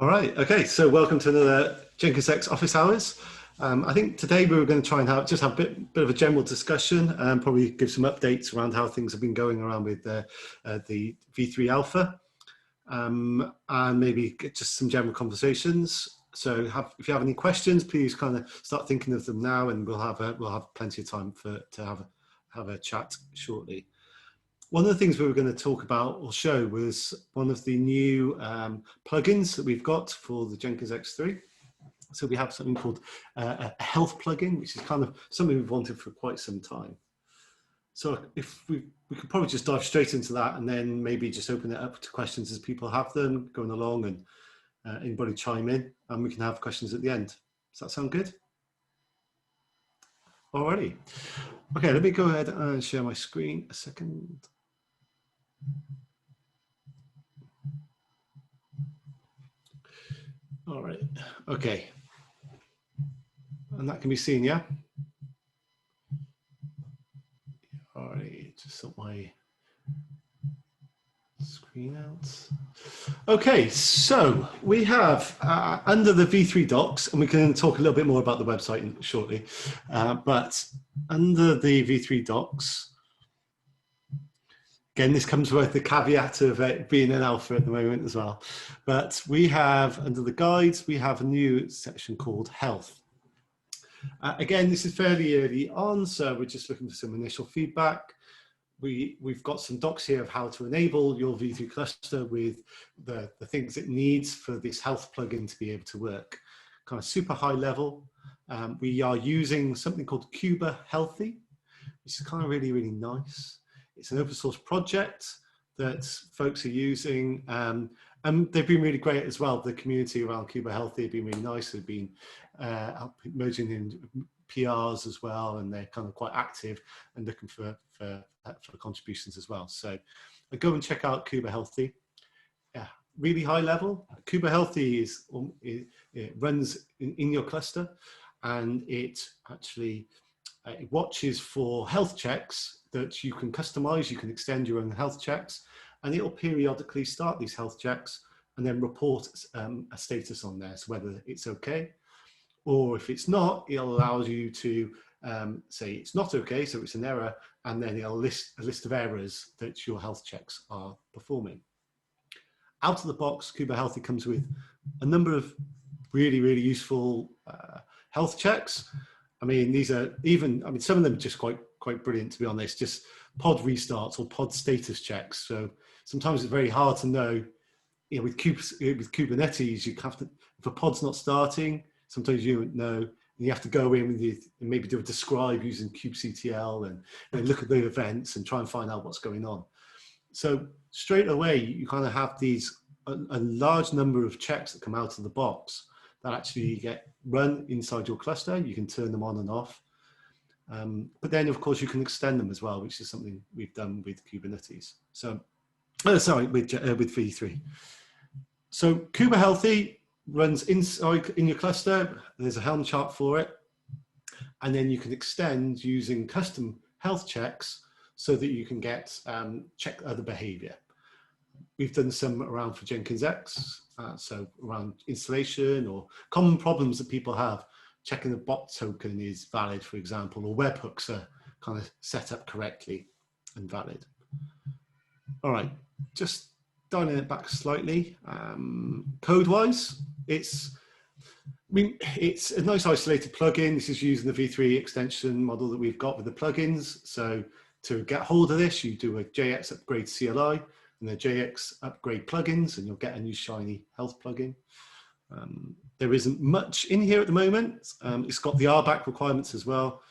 All right. Okay. So welcome to another Jenkins X office hours. I think today we were going to try and have a bit of a general discussion and probably give some updates around how things have been going around with the V3 Alpha, and maybe get just some general conversations. So if you have any questions, please kind of start thinking of them now, and we'll have plenty of time to have a chat shortly. One of the things we were going to talk about or show was one of the new plugins that we've got for the Jenkins X3. So we have something called a health plugin, which is kind of something we've wanted for quite some time. So if we could probably just dive straight into that and then maybe just open it up to questions as people have them going along, and anybody chime in, and we can have questions at the end. Does that sound good? Alrighty. Okay, let me go ahead and share my screen a second. All right, okay. And that can be seen, yeah? All right, just sort my screen out. Okay, so we have under the V3 docs, and we can talk a little bit more about the website shortly, but under the V3 docs, again, this comes with the caveat of it being an alpha at the moment as well. But we have, under the guides, we have a new section called health. Again, this is fairly early on, so we're just looking for some initial feedback. We've got some docs here of how to enable your V3 cluster with the things it needs for this health plugin to be able to work. Kind of super high level. We are using something called Kuberhealthy, which is kind of really, really nice. It's an open source project that folks are using, and they've been really great as well. The community around Kuberhealthy have been really nice. They've been merging in PRs as well, and they're kind of quite active and looking for contributions as well. So go and check out Kuberhealthy. Yeah, really high level. Kuberhealthy it runs in your cluster, and it actually it watches for health checks that you can customize. You can extend your own health checks, and it will periodically start these health checks and then report a status on there, so whether it's okay, or if it's not, it allows you to say it's not okay, so it's an error, and then it'll list a list of errors that your health checks are performing. Out of the box, Kuberhealthy comes with a number of really, really useful health checks. I mean, these are some of them are just quite brilliant, to be honest, just pod restarts or pod status checks. So sometimes it's very hard to know, you know, with Kubernetes, you have to, if a pod's not starting, sometimes you don't know, and you have to go in and maybe do a describe using kubectl and look at the events and try and find out what's going on. So straight away, you kind of have a large number of checks that come out of the box that actually get run inside your cluster. You can turn them on and off. But then, of course, you can extend them as well, which is something we've done with Kubernetes. So, with V3. So Kuberhealthy runs inside in your cluster. There's a Helm chart for it. And then you can extend using custom health checks so that you can check other behavior. We've done some around for Jenkins X, so around installation or common problems that people have, checking the bot token is valid, for example, or webhooks are kind of set up correctly and valid. All right, just dialing it back slightly. Code-wise, it's a nice isolated plugin. This is using the V3 extension model that we've got with the plugins. So to get hold of this, you do a JX upgrade CLI and the JX upgrade plugins, and you'll get a new shiny health plugin. There isn't much in here at the moment. It's got the RBAC requirements as well.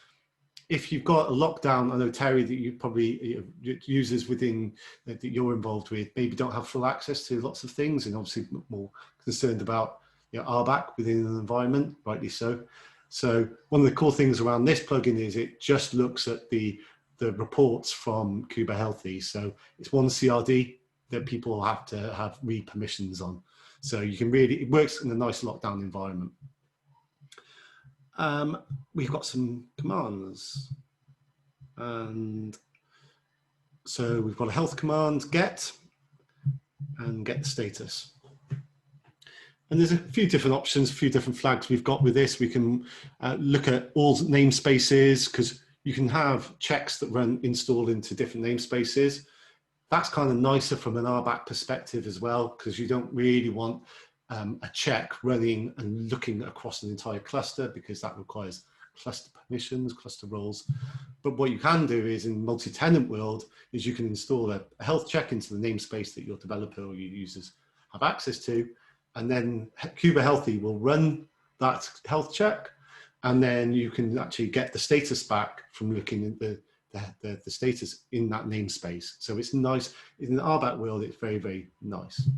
If you've got a lockdown, I know, Terry, that you probably users within that you're involved with maybe don't have full access to lots of things, and obviously more concerned about RBAC within an environment, rightly so. So one of the cool things around this plugin is it just looks at the reports from Kuberhealthy. So it's one CRD that people have to have read permissions on. So you can it works in a nice lockdown environment. We've got some commands. And so we've got a health command, get, and get the status. And there's a few different options, a few different flags we've got with this. We can look at all namespaces, because you can have checks that run installed into different namespaces. That's kind of nicer from an RBAC perspective as well, because you don't really want a check running and looking across an entire cluster, because that requires cluster permissions, cluster roles. But what you can do is, in multi-tenant world, is you can install a health check into the namespace that your developer or your users have access to, and then Kuberhealthy will run that health check, and then you can actually get the status back from looking at the status in that namespace. So it's nice. In the RBAC world, it's very, very nice.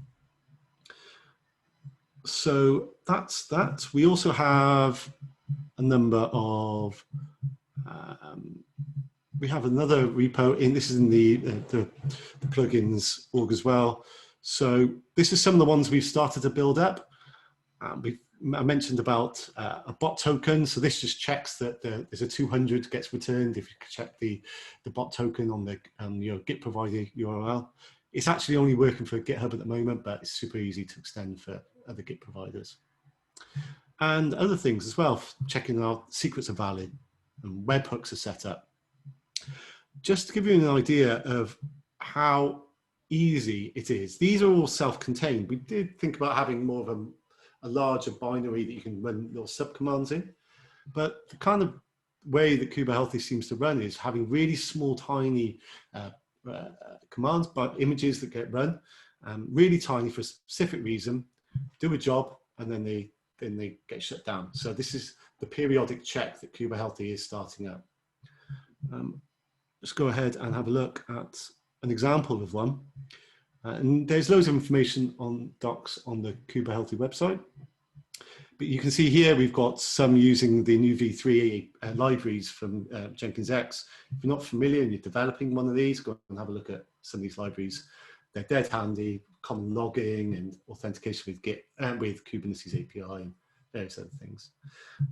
So that's that. We also have a number of, we have another repo in, this is in the plugins org as well. So this is some of the ones we've started to build up. I mentioned about a bot token. So this just checks that there's a 200 gets returned if you check the bot token on your Git provider URL. It's actually only working for GitHub at the moment, but it's super easy to extend for other Git providers. And other things as well, checking our secrets are valid and webhooks are set up. Just to give you an idea of how easy it is. These are all self-contained. We did think about having more of a larger binary that you can run little subcommands in, but the kind of way that Kuberhealthy seems to run is having really small, tiny commands, but images that get run, really tiny for a specific reason, do a job, and then they get shut down. So this is the periodic check that Kuberhealthy is starting up. Let's go ahead and have a look at an example of one. And there's loads of information on docs on the Kuberhealthy website. But you can see here we've got some using the new v3 libraries from Jenkins X. If you're not familiar and you're developing one of these, go and have a look at some of these libraries. They're dead handy, common logging and authentication with Git and with Kubernetes API and various other things.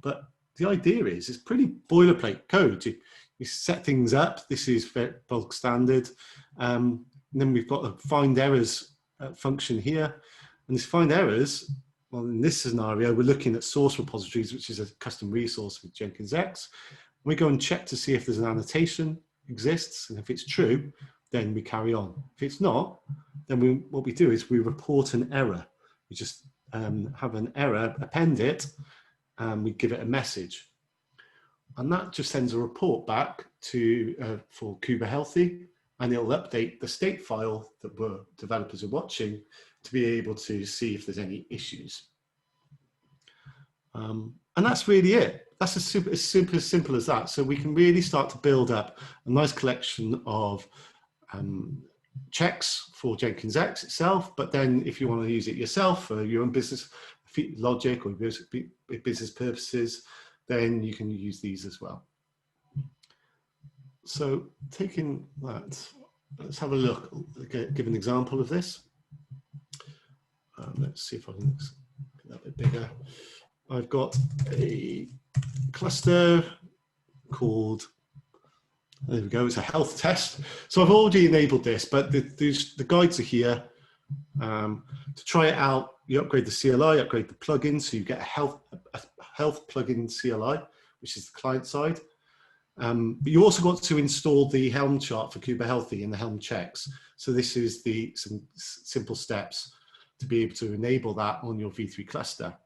But the idea is it's pretty boilerplate code. You set things up. This is bulk standard. And then we've got a find errors function here. And this find errors, well, in this scenario, we're looking at source repositories, which is a custom resource with Jenkins X. We go and check to see if there's an annotation exists. And if it's true, then we carry on. If it's not, then what we do is we report an error. We just have an error, append it, and we give it a message. And that just sends a report back to for Kuberhealthy, and it'll update the state file that developers are watching to be able to see if there's any issues. And that's really it. That's as super simple as that. So we can really start to build up a nice collection of checks for Jenkins X itself. But then if you want to use it yourself for your own business logic or business purposes, then you can use these as well. So taking that, let's have a look, give an example of this. Let's see if I can make that a bit bigger. I've got a cluster called, there we go, it's a health test. So I've already enabled this, but the guides are here. To try it out, you upgrade the CLI, upgrade the plugin, so you get a health plugin CLI, which is the client side. But you also got to install the Helm chart for Kuberhealthy and the Helm checks. So this is some simple steps to be able to enable that on your V3 cluster.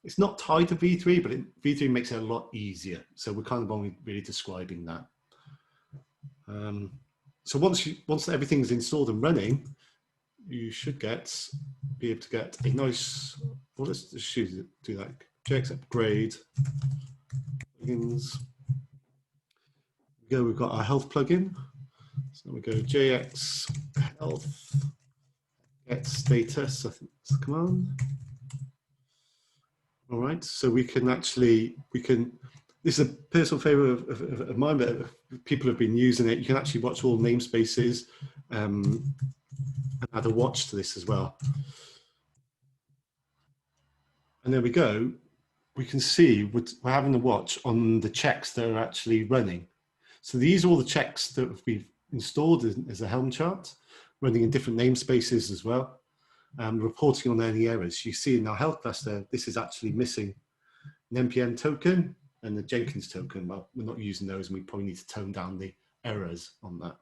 It's not tied to V3, but V3 makes it a lot easier. So we're kind of only really describing that. So once everything's installed and running, you should be able to get a nice, well, let's just do that. JX upgrade plugins. We've got our health plugin. So we go JX health get status, I think that's the command. All right, so we can actually, this is a personal favorite of mine, but people have been using it. You can actually watch all namespaces and add a watch to this as well. And there we go. We can see we're having a watch on the checks that are actually running. So these are all the checks that we've installed as a Helm chart, running in different namespaces as well. reporting on any errors. You see in our health cluster, this is actually missing an NPM token and the Jenkins token. Well, we're not using those, and we probably need to tone down the errors on that.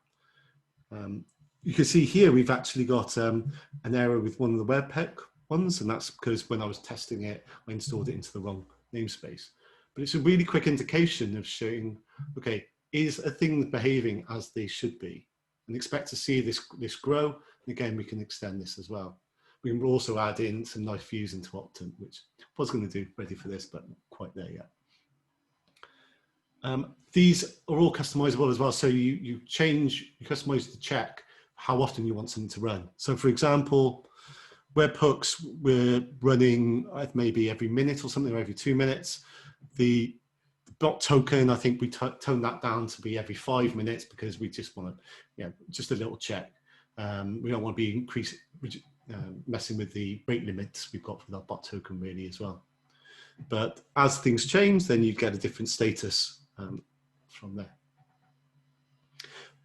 You can see here we've actually got an error with one of the Webpack ones, and that's because when I was testing it, I installed it into the wrong namespace. But it's a really quick indication of showing, okay, is a thing behaving as they should be? And expect to see this grow. And again, we can extend this as well. We can also add in some nice views into Optum, which I was going to do ready for this, but not quite there yet. These are all customizable as well. So you customize the check how often you want something to run. So for example, webhooks we're running maybe every minute or something, or every 2 minutes. The bot token, I think we toned that down to be every 5 minutes because we just want to, just a little check. We don't want to be messing with the rate limits we've got with our bot token really as well. But as things change, then you get a different status from there.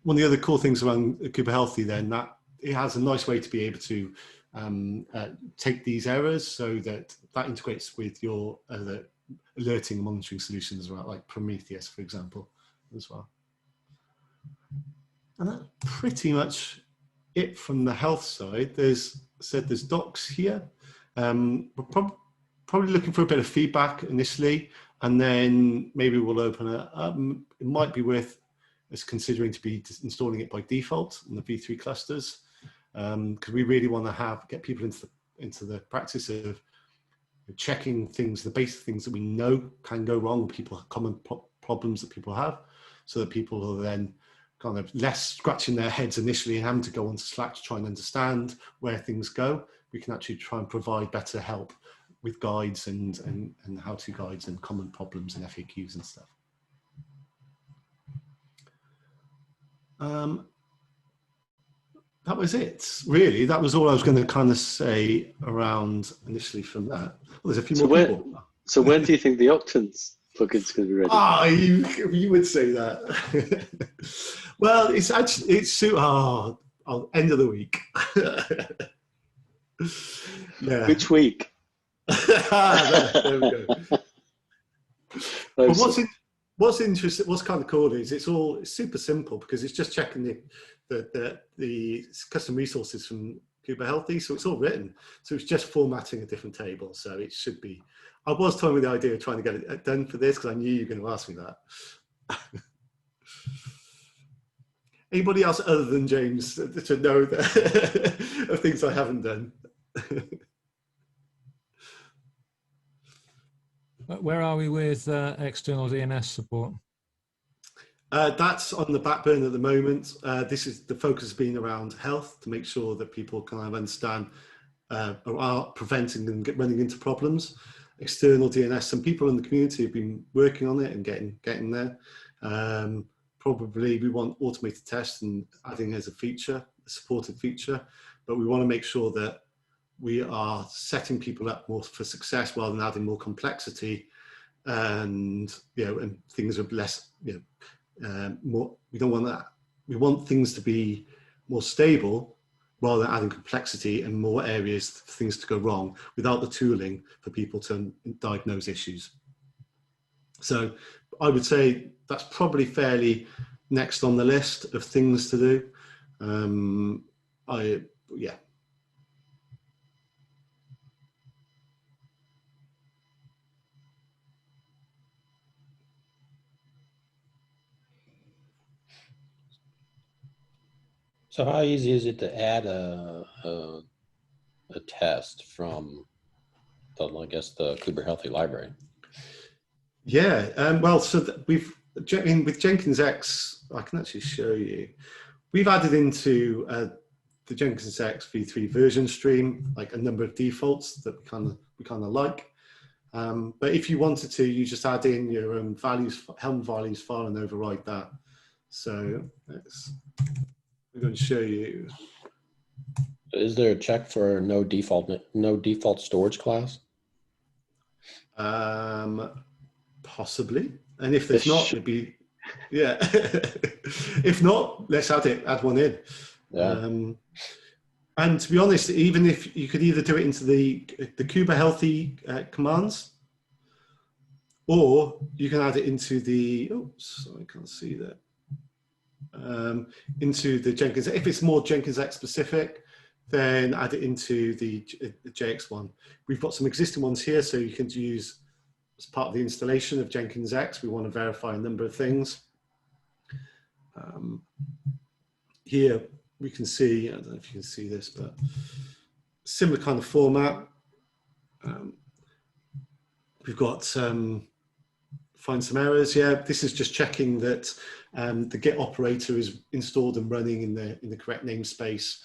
One of the other cool things around Kuberhealthy then, that it has a nice way to be able to take these errors so that integrates with your alerting and monitoring solutions as well, like Prometheus, for example, as well. And that's pretty much it from the health side. There's docs here. We're probably looking for a bit of feedback initially, and then maybe we'll open it up. It might be worth us considering to be installing it by default in the V3 clusters, because we really want to get people into the practice of checking things, the basic things that we know can go wrong, common problems that people have, so that people are then kind of less scratching their heads initially and having to go onto Slack to try and understand where things go. We can actually try and provide better help with guides and how-to guides and common problems and FAQs and stuff. That was it, really. That was all I was going to kind of say around initially from that. Well, there's a few more people. So when do you think the Octans plugins going to be ready? Ah, you would say that. Well, it's actually, end of the week. Yeah. Which week? There we go. But what's interesting, what's kind of cool is it's super simple because it's just checking the custom resources from Kuberhealthy, so it's all written. So it's just formatting a different table. So it should be. I was toying with the idea of trying to get it done for this because I knew you were going to ask me that. Anybody else other than James to know that of things I haven't done? Where are we with external DNS support? That's on the back burner at the moment. The focus has been around health to make sure that people kind of understand or are preventing them running into problems. External DNS, some people in the community have been working on it and getting there. Probably we want automated tests and adding as a feature, a supported feature, but we want to make sure that we are setting people up more for success rather than adding more complexity and things are less more. We don't want that. We want things to be more stable rather than adding complexity and more areas for things to go wrong without the tooling for people to diagnose issues. So I would say that's probably fairly next on the list of things to do. Yeah. So how easy is it to add a test from the Kuberhealthy library? Yeah, well, so with Jenkins X, I can actually show you. We've added into the Jenkins X v3 version stream like a number of defaults that we kind of like. But if you wanted to, you just add in your own values, Helm values file, and override that. So I'm going to show you. Is there a check for no default storage class? Possibly, and if there's not, it'd be if not, let's add one in. Yeah. And to be honest, even if you could either do it into the Kuberhealthy commands, or you can add it into the, oops, I can't see that, into the Jenkins. If it's more Jenkins X specific, then add it into the JX one. We've got some existing ones here, so you can use as part of the installation of Jenkins X. We want to verify a number of things. Here we can see, I don't know if you can see this, but similar kind of format. We've got find some errors. Yeah, this is just checking that the Git operator is installed and running in the correct namespace,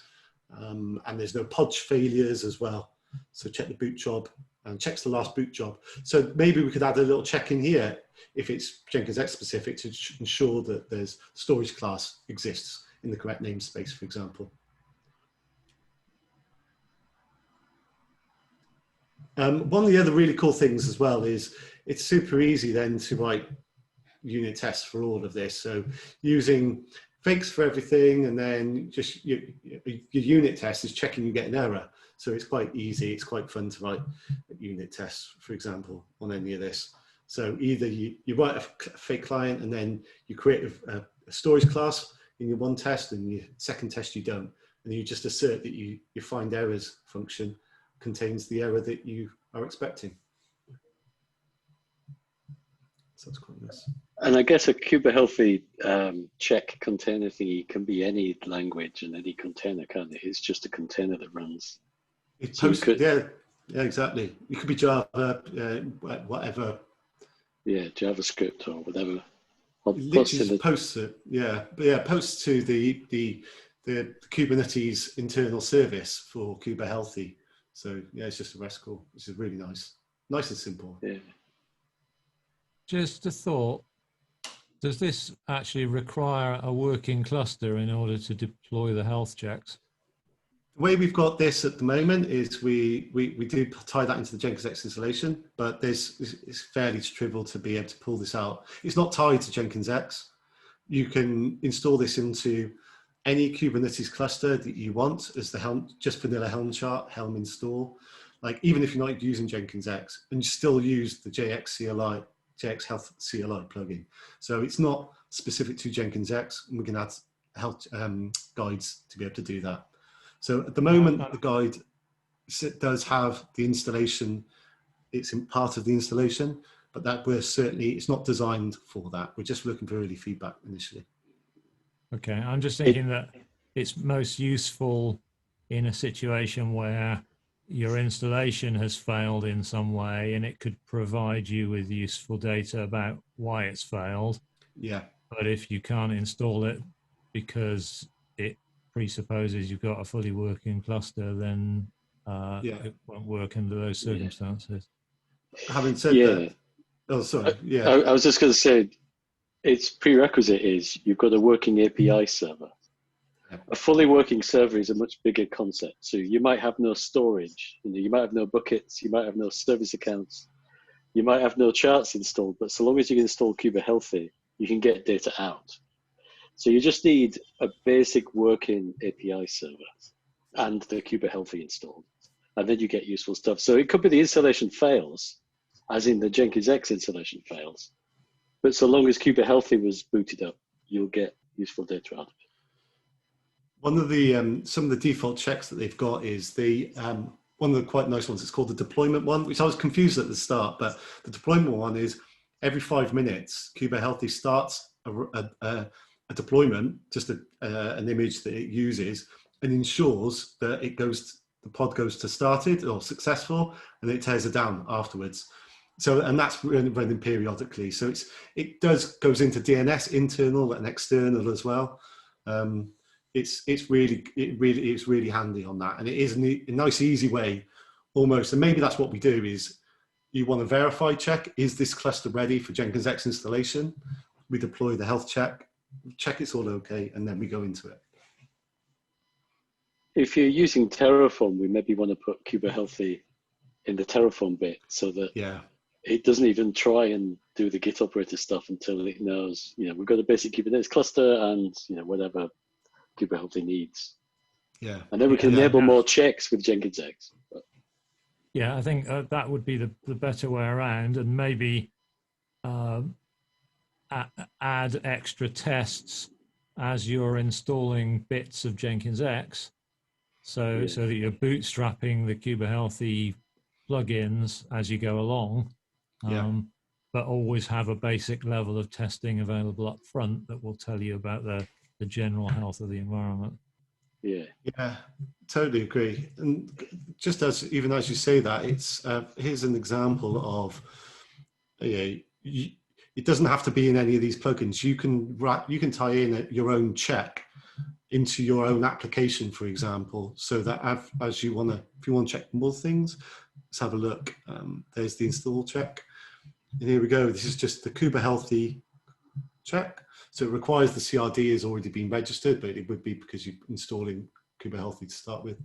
and there's no podge failures as well. So check the boot job and checks the last boot job. So maybe we could add a little check in here if it's Jenkins X specific to ensure that there's storage class exists in the correct namespace, for example. One of the other really cool things as well is it's super easy then to write unit tests for all of this. So using fakes for everything, and then just your unit test is checking you get an error. So it's quite easy. It's quite fun to write unit tests, for example, on any of this. So either you write a fake client and then you create a storage class in your one test, and your second test you don't. And you just assert that your find errors function contains the error that you are expecting. So that's quite nice. And I guess a Kuberhealthy check container thingy can be any language and any container, can't it? It's just a container that runs. It posts, yeah, exactly. It could be Java, whatever. Yeah, JavaScript or whatever. Literally just posts it, yeah. But yeah, posts to the Kubernetes internal service for Kuberhealthy. So yeah, it's just a REST call, which is really nice. Nice and simple. Yeah. Just a thought. Does this actually require a working cluster in order to deploy the health checks? The way we've got this at the moment is we do tie that into the Jenkins X installation, but it's fairly trivial to be able to pull this out. It's not tied to Jenkins X. You can install this into any Kubernetes cluster that you want as the Helm, just vanilla Helm chart, Helm install. Like even if you're not using Jenkins X, and you still use the JX Health CLI plugin. So it's not specific to Jenkins X, and we can add health guides to be able to do that. So at the moment, the guide does have the installation. It's in part of the installation, but that we're certainly, it's not designed for that. We're just looking for early feedback initially. Okay, I'm just thinking that it's most useful in a situation where your installation has failed in some way, and it could provide you with useful data about why it's failed. Yeah. But if you can't install it because it presupposes you've got a fully working cluster, then it won't work under those circumstances. Having said that, oh, sorry, yeah. I was just going to say, its prerequisite is you've got a working API server. A fully working server is a much bigger concept. So you might have no storage, you might have no buckets, you might have no service accounts, you might have no charts installed, but so long as you can install Kuberhealthy, you can get data out. So you just need a basic working API server and the Kuberhealthy installed, and then you get useful stuff. So it could be the installation fails, as in the Jenkins X installation fails, but so long as Kuberhealthy was booted up, you'll get useful data out of it. One of the some of the default checks that they've got is one of the quite nice ones. It's called the deployment one, which I was confused at the start, but the deployment one is every 5 minutes, Kuberhealthy starts a deployment, just an image that it uses, and ensures that the pod goes to started or successful, and it tears it down afterwards. So, and that's running periodically. So it goes into DNS internal and external as well. It's really handy on that, and it is a nice easy way almost. And maybe that's what we do is you want to verify check, is this cluster ready for Jenkins X installation? We deploy the health check it's all okay, and then we go into it. If you're using Terraform, we maybe want to put Kuberhealthy in the Terraform bit so that it doesn't even try and do the Git operator stuff until it knows, we've got a basic Kubernetes cluster and, whatever Kuberhealthy needs. Yeah. And then we can enable more checks with Jenkins X. Yeah, I think that would be the better way around, and maybe add extra tests as you're installing bits of Jenkins X, so that you're bootstrapping the Kuberhealthy plugins as you go along, but always have a basic level of testing available up front that will tell you about the general health of the environment. Yeah, totally agree. And just even as you say that, it's here's an example of it doesn't have to be in any of these plugins. You can tie in your own check into your own application, for example, so that if you want to check more things, let's have a look. There's the install check. And here we go. This is just the Kuberhealthy check. So it requires the CRD has already been registered, but it would be because you're installing Kuberhealthy to start with.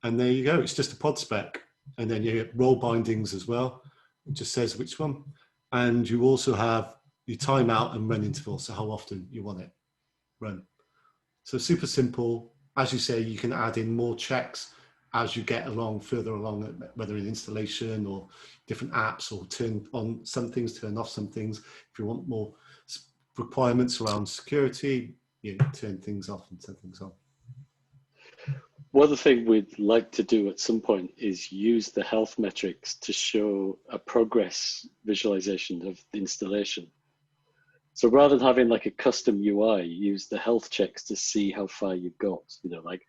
And there you go. It's just a pod spec. And then you get role bindings as well. It just says which one. And you also have your timeout and run interval. So how often you want it run. So super simple. As you say, you can add in more checks as you get further along, whether in installation or different apps, or turn on some things, turn off some things. If you want more requirements around security, you turn things off and turn things on. One other thing we'd like to do at some point is use the health metrics to show a progress visualization of the installation. So rather than having like a custom UI, use the health checks to see how far you've got. Like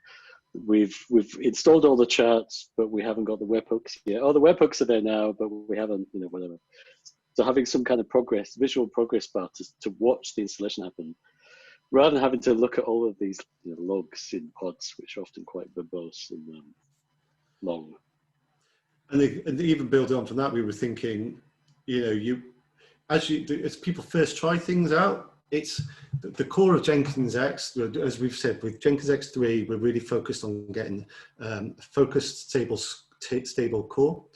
we've installed all the charts, but we haven't got the webhooks yet. Oh, the webhooks are there now, but we haven't, whatever. So having some kind of visual progress bar to watch the installation happen, rather than having to look at all of these logs in pods, which are often quite verbose and long. And even building on from that, we were thinking, as people first try things out, it's the core of Jenkins X. As we've said, with Jenkins X3, we're really focused on getting focused, stable core,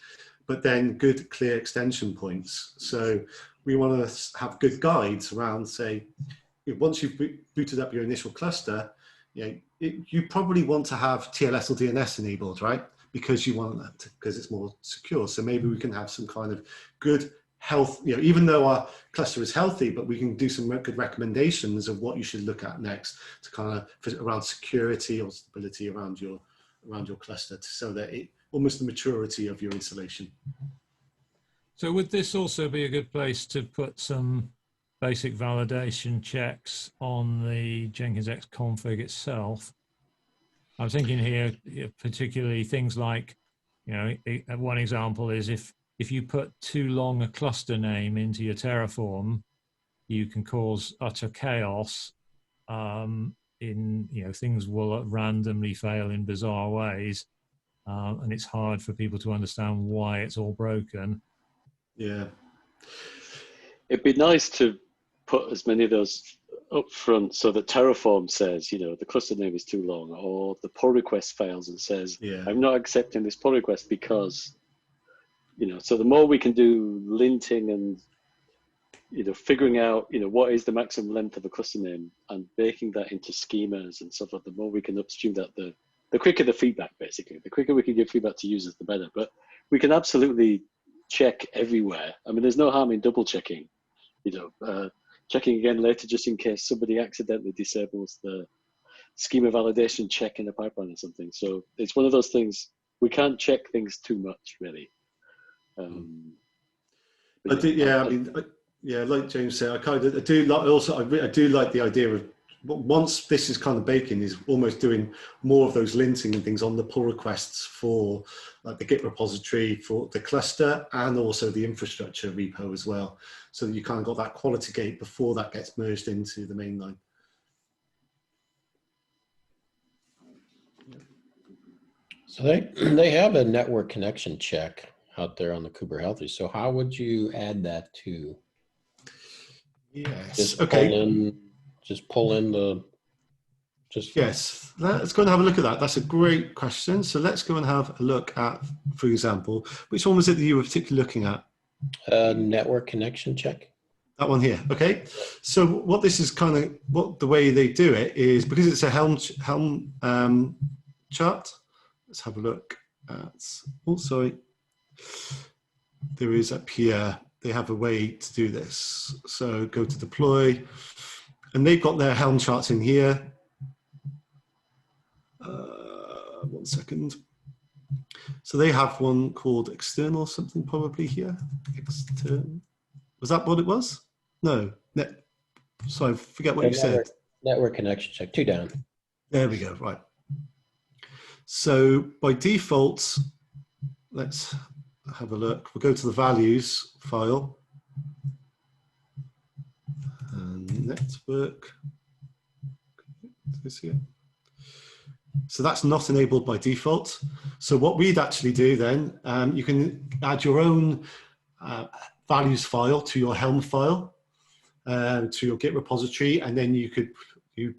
but then good, clear extension points. So we want to have good guides around, say, once you've booted up your initial cluster, you probably want to have TLS or DNS enabled, right? Because you want that, because it's more secure. So maybe we can have some kind of good health, even though our cluster is healthy, but we can do some good recommendations of what you should look at next to kind of around security or stability around your cluster, so that almost the maturity of your installation. So would this also be a good place to put some basic validation checks on the Jenkins X config itself? I'm thinking here, particularly things like, one example is if you put too long a cluster name into your Terraform, you can cause utter chaos. Things will randomly fail in bizarre ways, and it's hard for people to understand why it's all broken. Yeah, it'd be nice to put as many of those up front, so that Terraform says, the cluster name is too long, or the pull request fails and says, I'm not accepting this pull request because, so the more we can do linting and, figuring out, what is the maximum length of a cluster name and baking that into schemas and stuff like that, the more we can upstream that, the quicker the feedback, basically. The quicker we can give feedback to users, the better. But we can absolutely check everywhere. I mean, there's no harm in double checking, checking again later just in case somebody accidentally disables the schema validation check in the pipeline or something. So it's one of those things, we can't check things too much, really. Like James said, I do like the idea of, once this is kind of baking, is almost doing more of those linting and things on the pull requests for like the Git repository for the cluster and also the infrastructure repo as well. So that you kind of got that quality gate before that gets merged into the mainline. So they have a network connection check out there on the Kuberhealthy. So how would you add that to? Yes. Just okay. Pull in the. Yes. Let's go and have a look at that. That's a great question. So let's go and have a look at, for example, which one was it that you were particularly looking at? Network connection check. That one here. Okay. So what this is kind of the way they do it is, because it's a Helm chart. Let's have a look at, oh, sorry. There is up here, they have a way to do this. So go to deploy, and they've got their Helm charts in here. 1 second. So they have one called external something probably here. External. Was that what it was? No. Sorry, I forget what you said. Network connection check, 2 down. There we go, right. So by default, let's have a look. We'll go to the values file. And network. This here. So that's not enabled by default. So what we'd actually do then, you can add your own values file to your Helm file, to your Git repository, and then you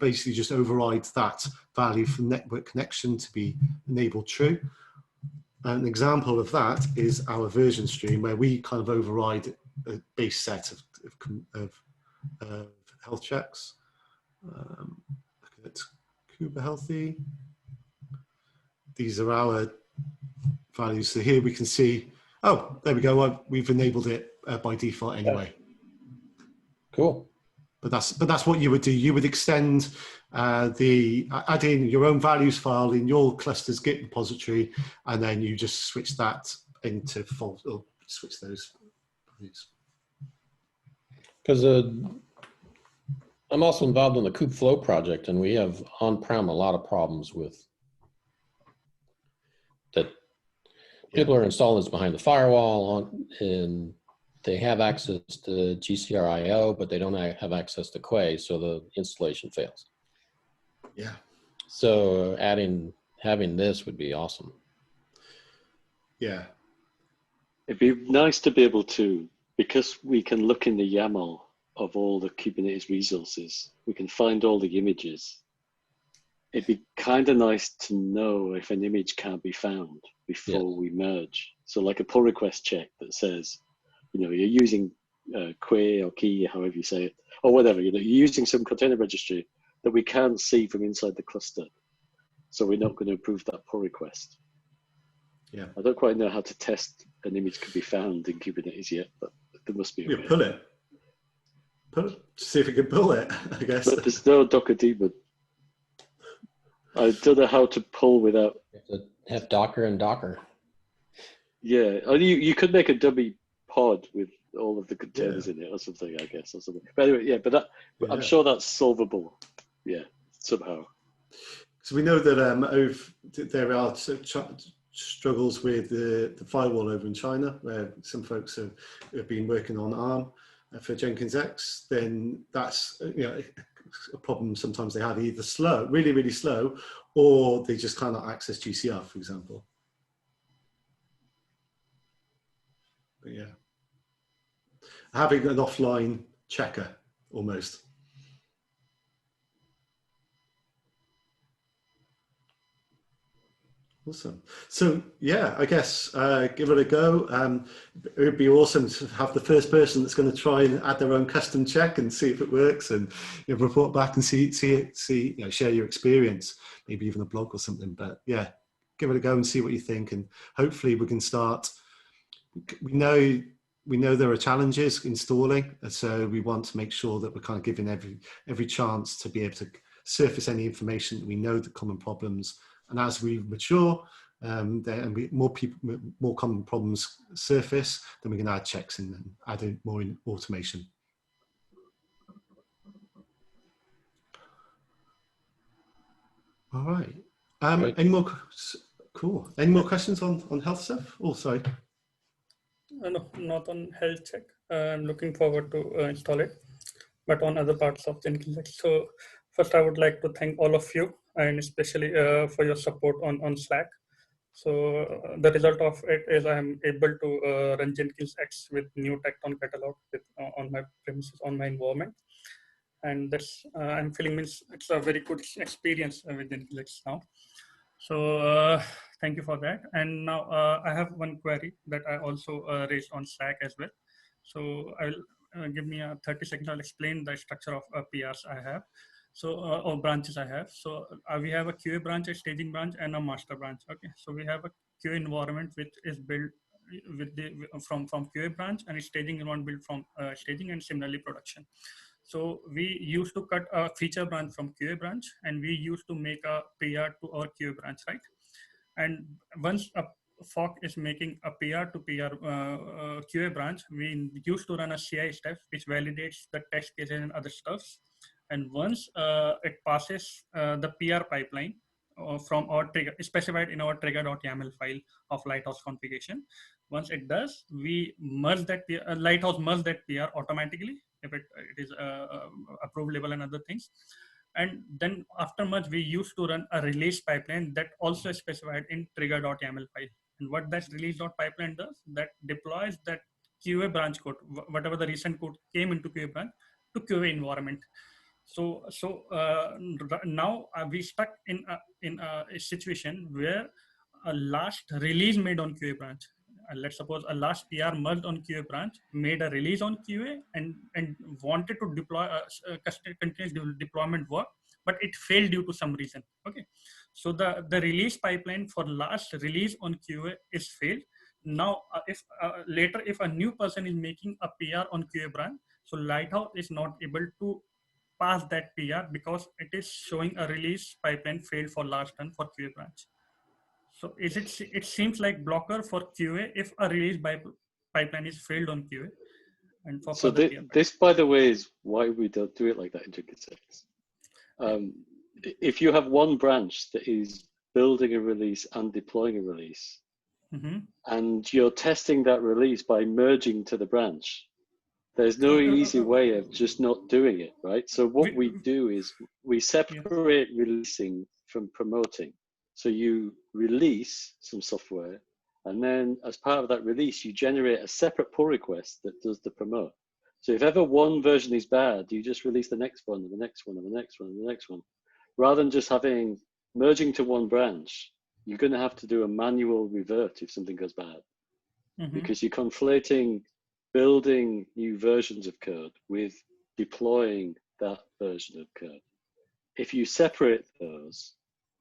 basically just override that value from network connection to be enabled true. An example of that is our version stream, where we kind of override a base set of health checks. Look at Kuberhealthy. These are our values. So here we can see, oh, there we go. We've enabled it by default anyway. Cool. But that's what you would do. You would extend add in your own values file in your cluster's Git repository, and then you just switch that into default, or switch those values. Because I'm also involved in the kubeflow project, and we have on-prem a lot of problems with that. People are installing this behind the firewall, and they have access to GCRIO, but they don't have access to Quay, so the installation fails. Yeah. So having this would be awesome. Yeah. It'd be nice to be able to, because we can look in the YAML of all the Kubernetes resources, we can find all the images. It'd be kind of nice to know if an image can't be found before we merge. So like a pull request check that says, you're using Quay or Key, however you say it, or whatever, you're using some container registry that we can't see from inside the cluster. So we're not going to approve that pull request. Yeah. I don't quite know how to test an image can be found in Kubernetes yet, but there must be a way. Pull it. See if you can pull it, I guess. But there's no Docker daemon. I don't know how to pull without. You have to have Docker and Docker. Yeah, you could make a dummy pod with all of the containers in it or something, I guess, or something. But anyway, I'm sure that's solvable. Yeah, somehow. So we know that there are struggles with the firewall over in China, where some folks have been working on ARM for Jenkins X. Then that's a problem. Sometimes they have either slow, really, really slow, or they just cannot access GCR, for example. But yeah, having an offline checker almost. Awesome. So yeah, I guess give it a go. It would be awesome to have the first person that's going to try and add their own custom check and see if it works, and report back and see share your experience, maybe even a blog or something. But yeah, give it a go and see what you think, and hopefully we can start. We know there are challenges installing, and so we want to make sure that we're kind of giving every chance to be able to surface any information that we know the common problems. And as we mature, more common problems surface, then we can add checks in and add in more in automation. All right. Any more? Cool. Any more questions on health stuff? Oh, sorry. No, not on health check. I'm looking forward to install it, but on other parts of Jenkins X. So first, I would like to thank all of you, and especially for your support on Slack. So the result of it is I am able to run Jenkins X with new Tecton catalog on my premises, on my environment. And that's, I'm feeling it's a very good experience with Jenkins X now. So thank you for that. And now I have one query that I also raised on Slack as well. So I'll give me a 30 seconds. I'll explain the structure of PRs I have. So, or branches I have. So we have a QA branch, a staging branch, and a master branch. Okay, so we have a QA environment which is built with the from QA branch, and a staging environment built from staging, and similarly production. So we used to cut a feature branch from QA branch, and we used to make a PR to our QA branch, right? And once a fork is making a PR to PR QA branch, we used to run a CI step which validates the test cases and other stuffs. And once it passes the PR pipeline from our trigger, specified in our trigger.yaml file of Lighthouse configuration, once it does, we merge that Lighthouse merge that PR automatically if it is approved level and other things. And then after merge, we used to run a release pipeline that also is specified in trigger.yaml file. And what that release.pipeline does, that deploys that QA branch code, whatever the recent code came into QA branch, to QA environment. So now we stuck in a situation where a last release made on QA branch. Let's suppose a last PR merged on QA branch, made a release on QA, and wanted to deploy continuous deployment work, but it failed due to some reason. Okay, so the release pipeline for last release on QA is failed. Now, if later if a new person is making a PR on QA branch, so Lighthouse is not able to pass that PR because it is showing a release pipeline failed for last run for QA branch. So it seems like blocker for QA if a release pipeline is failed on QA. And for so this, by the way, is why we don't do it like that in Jenkins X. If you have one branch that is building a release and deploying a release, and you're testing that release by merging to the branch, there's no easy way of just not doing it, right? So what we do is we separate releasing from promoting. So you release some software, and then as part of that release, you generate a separate pull request that does the promote. So if ever one version is bad, you just release the next one, and the next one, and the next one, and the next one. Rather than just merging to one branch, you're going to have to do a manual revert if something goes bad, because you're conflating building new versions of code with deploying that version of code. If you separate those,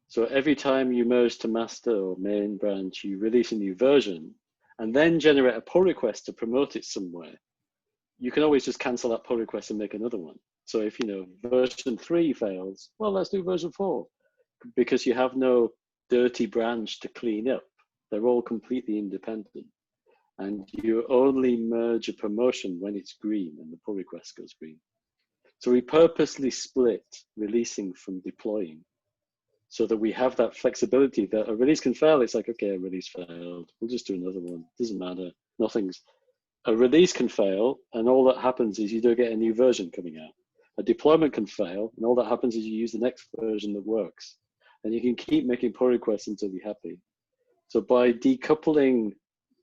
so every time you merge to master or main branch, you release a new version and then generate a pull request to promote it somewhere, you can always just cancel that pull request and make another one. So if version 3 fails, well, let's do version 4, because you have no dirty branch to clean up. They're all completely independent. And you only merge a promotion when it's green and the pull request goes green. So we purposely split releasing from deploying so that we have that flexibility that a release can fail. It's like, okay, a release failed. We'll just do another one. Doesn't matter. A release can fail, and all that happens is you don't get a new version coming out. A deployment can fail, and all that happens is you use the next version that works. And you can keep making pull requests until you're happy. So by decoupling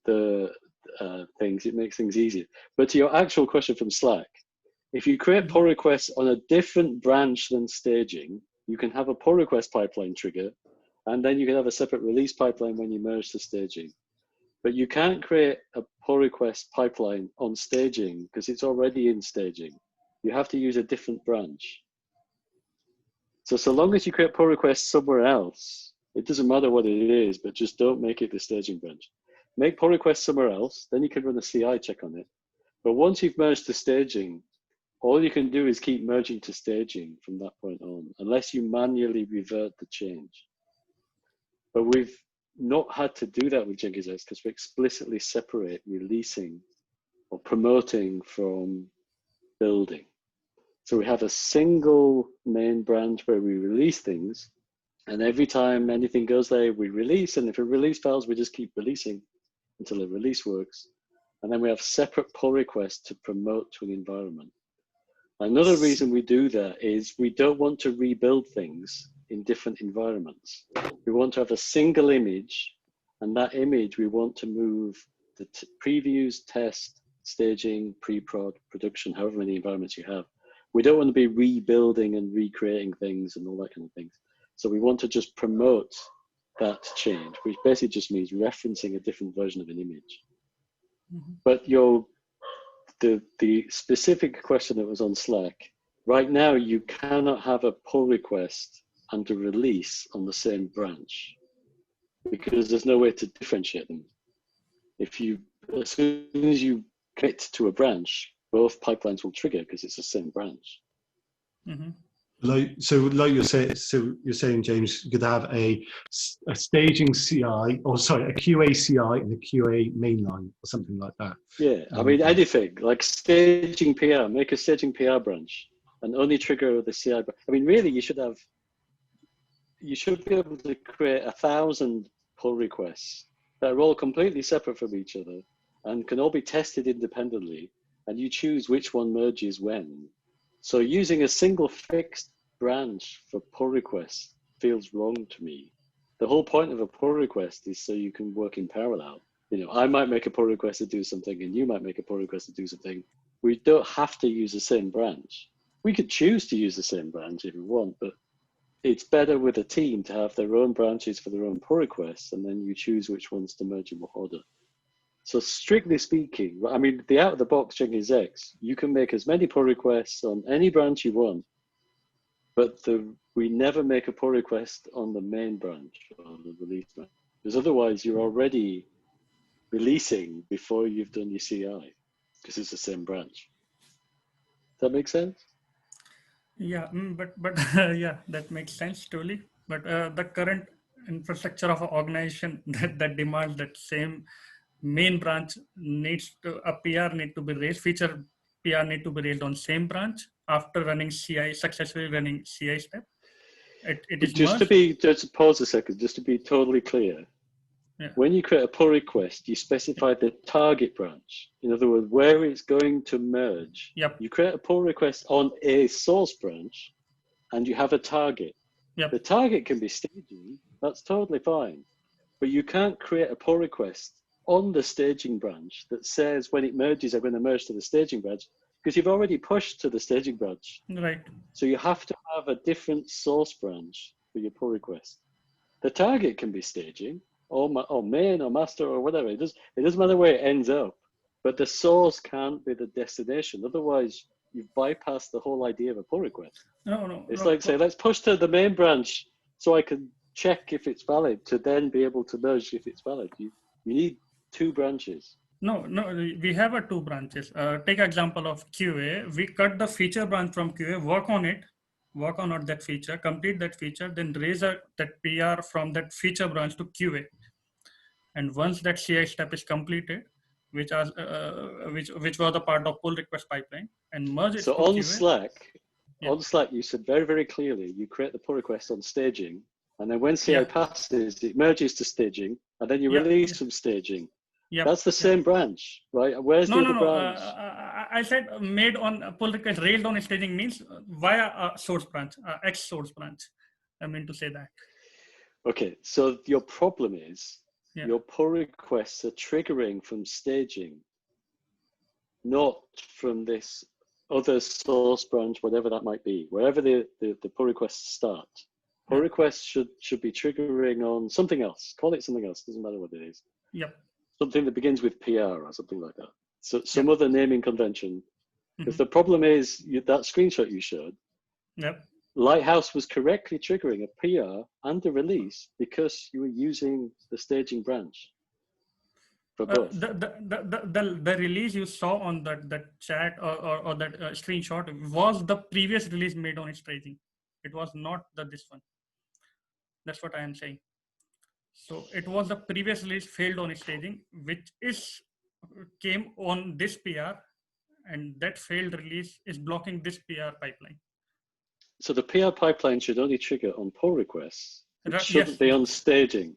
the things, it makes things easier. But to your actual question from Slack, if you create pull requests on a different branch than staging, you can have a pull request pipeline trigger, and then you can have a separate release pipeline when you merge to staging. But you can't create a pull request pipeline on staging because it's already in staging. You have to use a different branch. So long as you create pull requests somewhere else, it doesn't matter what it is, but just don't make it the staging branch. Make pull requests somewhere else, then you can run a CI check on it. But once you've merged to staging, all you can do is keep merging to staging from that point on, unless you manually revert the change. But we've not had to do that with Jenkins X because we explicitly separate releasing or promoting from building. So we have a single main branch where we release things, and every time anything goes there, we release, and if a release fails, we just keep releasing until a release works. And then we have separate pull requests to promote to an environment. Another reason we do that is we don't want to rebuild things in different environments. We want to have a single image, and that image we want to move the previews, test, staging, pre-prod, production, however many environments you have. We don't want to be rebuilding and recreating things and all that kind of things. So we want to just promote that change, which basically just means referencing a different version of an image. But the specific question that was on Slack, Right now, you cannot have a pull request and a release on the same branch because there's no way to differentiate them. As soon as you commit to a branch, both pipelines will trigger because it's the same branch. Mm-hmm. Like you're saying, James, you could have a staging CI, or sorry, a QA CI and a QA mainline, or something like that. Yeah, I mean, anything like staging PR, make a staging PR branch and only trigger the CI. I mean, really, you should be able to create 1,000 pull requests that are all completely separate from each other and can all be tested independently, and you choose which one merges when. So using a single fixed branch for pull requests feels wrong to me. The whole point of a pull request is so you can work in parallel. I might make a pull request to do something and you might make a pull request to do something. We don't have to use the same branch. We could choose to use the same branch if we want, but it's better with a team to have their own branches for their own pull requests, and then you choose which ones to merge in what order. So strictly speaking, I mean, the out-of-the-box Jenkins X, you can make as many pull requests on any branch you want, but we never make a pull request on the main branch or the release branch, because otherwise you're already releasing before you've done your CI, because it's the same branch. Does that make sense? Yeah, but yeah, that makes sense totally. But the current infrastructure of an organization that demands that same main branch a PR need to be raised, feature PR need to be raised on same branch after running CI, successfully running CI step. It is just pause a second, just to be totally clear. Yeah. When you create a pull request, you specify the target branch. In other words, where it's going to merge. Yep. You create a pull request on a source branch and you have a target. Yep. The target can be staging, that's totally fine. But you can't create a pull request on the staging branch that says when it merges, I'm going to merge to the staging branch, because you've already pushed to the staging branch. Right. So you have to have a different source branch for your pull request. The target can be staging, or main, or master, or whatever. It doesn't matter where it ends up, but the source can't be the destination. Otherwise, you've bypassed the whole idea of a pull request. It's like, say, let's push to the main branch so I can check if it's valid to then be able to merge if it's valid. You need two branches. No, we have two branches. Take example of QA. We cut the feature branch from QA, work on that feature, complete that feature, then raise that PR from that feature branch to QA. And once that CI step is completed, which was the part of pull request pipeline, and merge it so to on QA. On Slack, you said very, very clearly, you create the pull request on staging, and then when CI passes, it merges to staging, and then you release from staging. Yep. That's the same branch, right? Where's the other branch? I said made on pull request, raised on staging means via a source branch, X source branch. I mean to say that. Okay, so your problem is your pull requests are triggering from staging, not from this other source branch, whatever that might be, wherever the pull requests start. Pull requests should be triggering on something else. Call it something else, doesn't matter what it is. Yep. Something that begins with PR or something like that. So some other naming convention. Because the problem is that screenshot you showed, Lighthouse was correctly triggering a PR and a release because you were using the staging branch for both. The release you saw on that chat or that screenshot was the previous release made on staging. It was not this one. That's what I am saying. So it was the previous release failed on staging, which came on this PR, and that failed release is blocking this PR pipeline. So the PR pipeline should only trigger on pull requests. It shouldn't be on staging.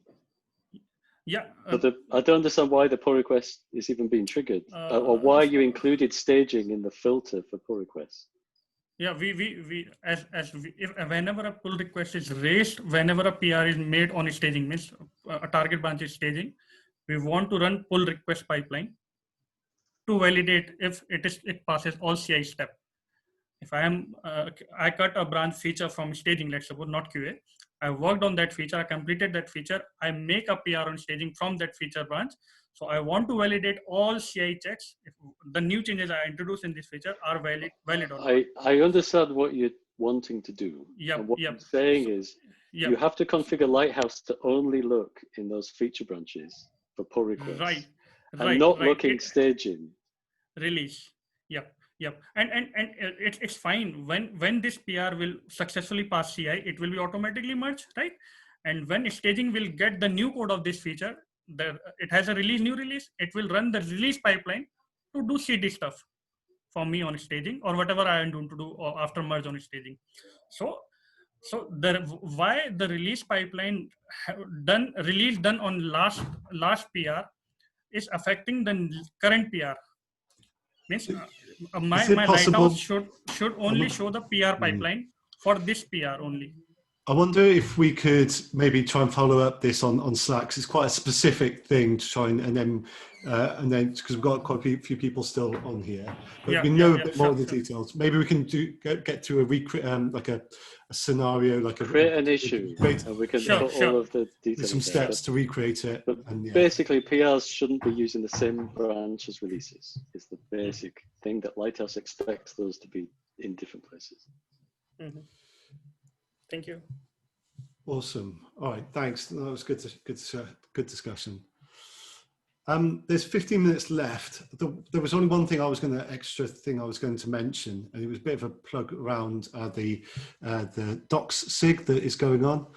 Yeah. I don't understand why the pull request is even being triggered, or why you included staging in the filter for pull requests. Yeah, whenever a pull request is raised, whenever a PR is made on staging, means a target branch is staging, we want to run pull request pipeline to validate if it passes all CI step. If I cut a branch feature from staging, let's suppose, not QA, I worked on that feature, I completed that feature, I make a PR on staging from that feature branch. So I want to validate all CI checks. If the new changes I introduced in this feature are valid or not. I understand what you're wanting to do. Yep, and what yep. I'm saying is Yep. you have to configure Lighthouse to only look in those feature branches for pull requests. Right. And not looking staging. Release. Yep. Yep. And it's fine when this PR will successfully pass CI, it will be automatically merged, right? And when staging will get the new code of this feature, it has a new release, it will run the release pipeline to do CD stuff for me on staging or whatever I am going to do after merge on staging. So why the release pipeline release done on last PR is affecting the current PR. Means my Lighthouse should only show the PR pipeline for this PR only. I wonder if we could maybe try and follow up this on Slack, 'cause it's quite a specific thing to try and then because we've got quite a few people still on here, but we know a bit more of the details. Maybe we can get to like a scenario, like create an issue, and we can put all of the details. With some steps to recreate it. But basically, PRs shouldn't be using the same branch as releases. It's the basic thing that Lighthouse expects those to be in different places. Mm-hmm. Thank you. Awesome. All right, thanks. That was good discussion. There's 15 minutes left. There was only one thing extra thing I was going to mention, and it was a bit of a plug around the Docs SIG that is going on.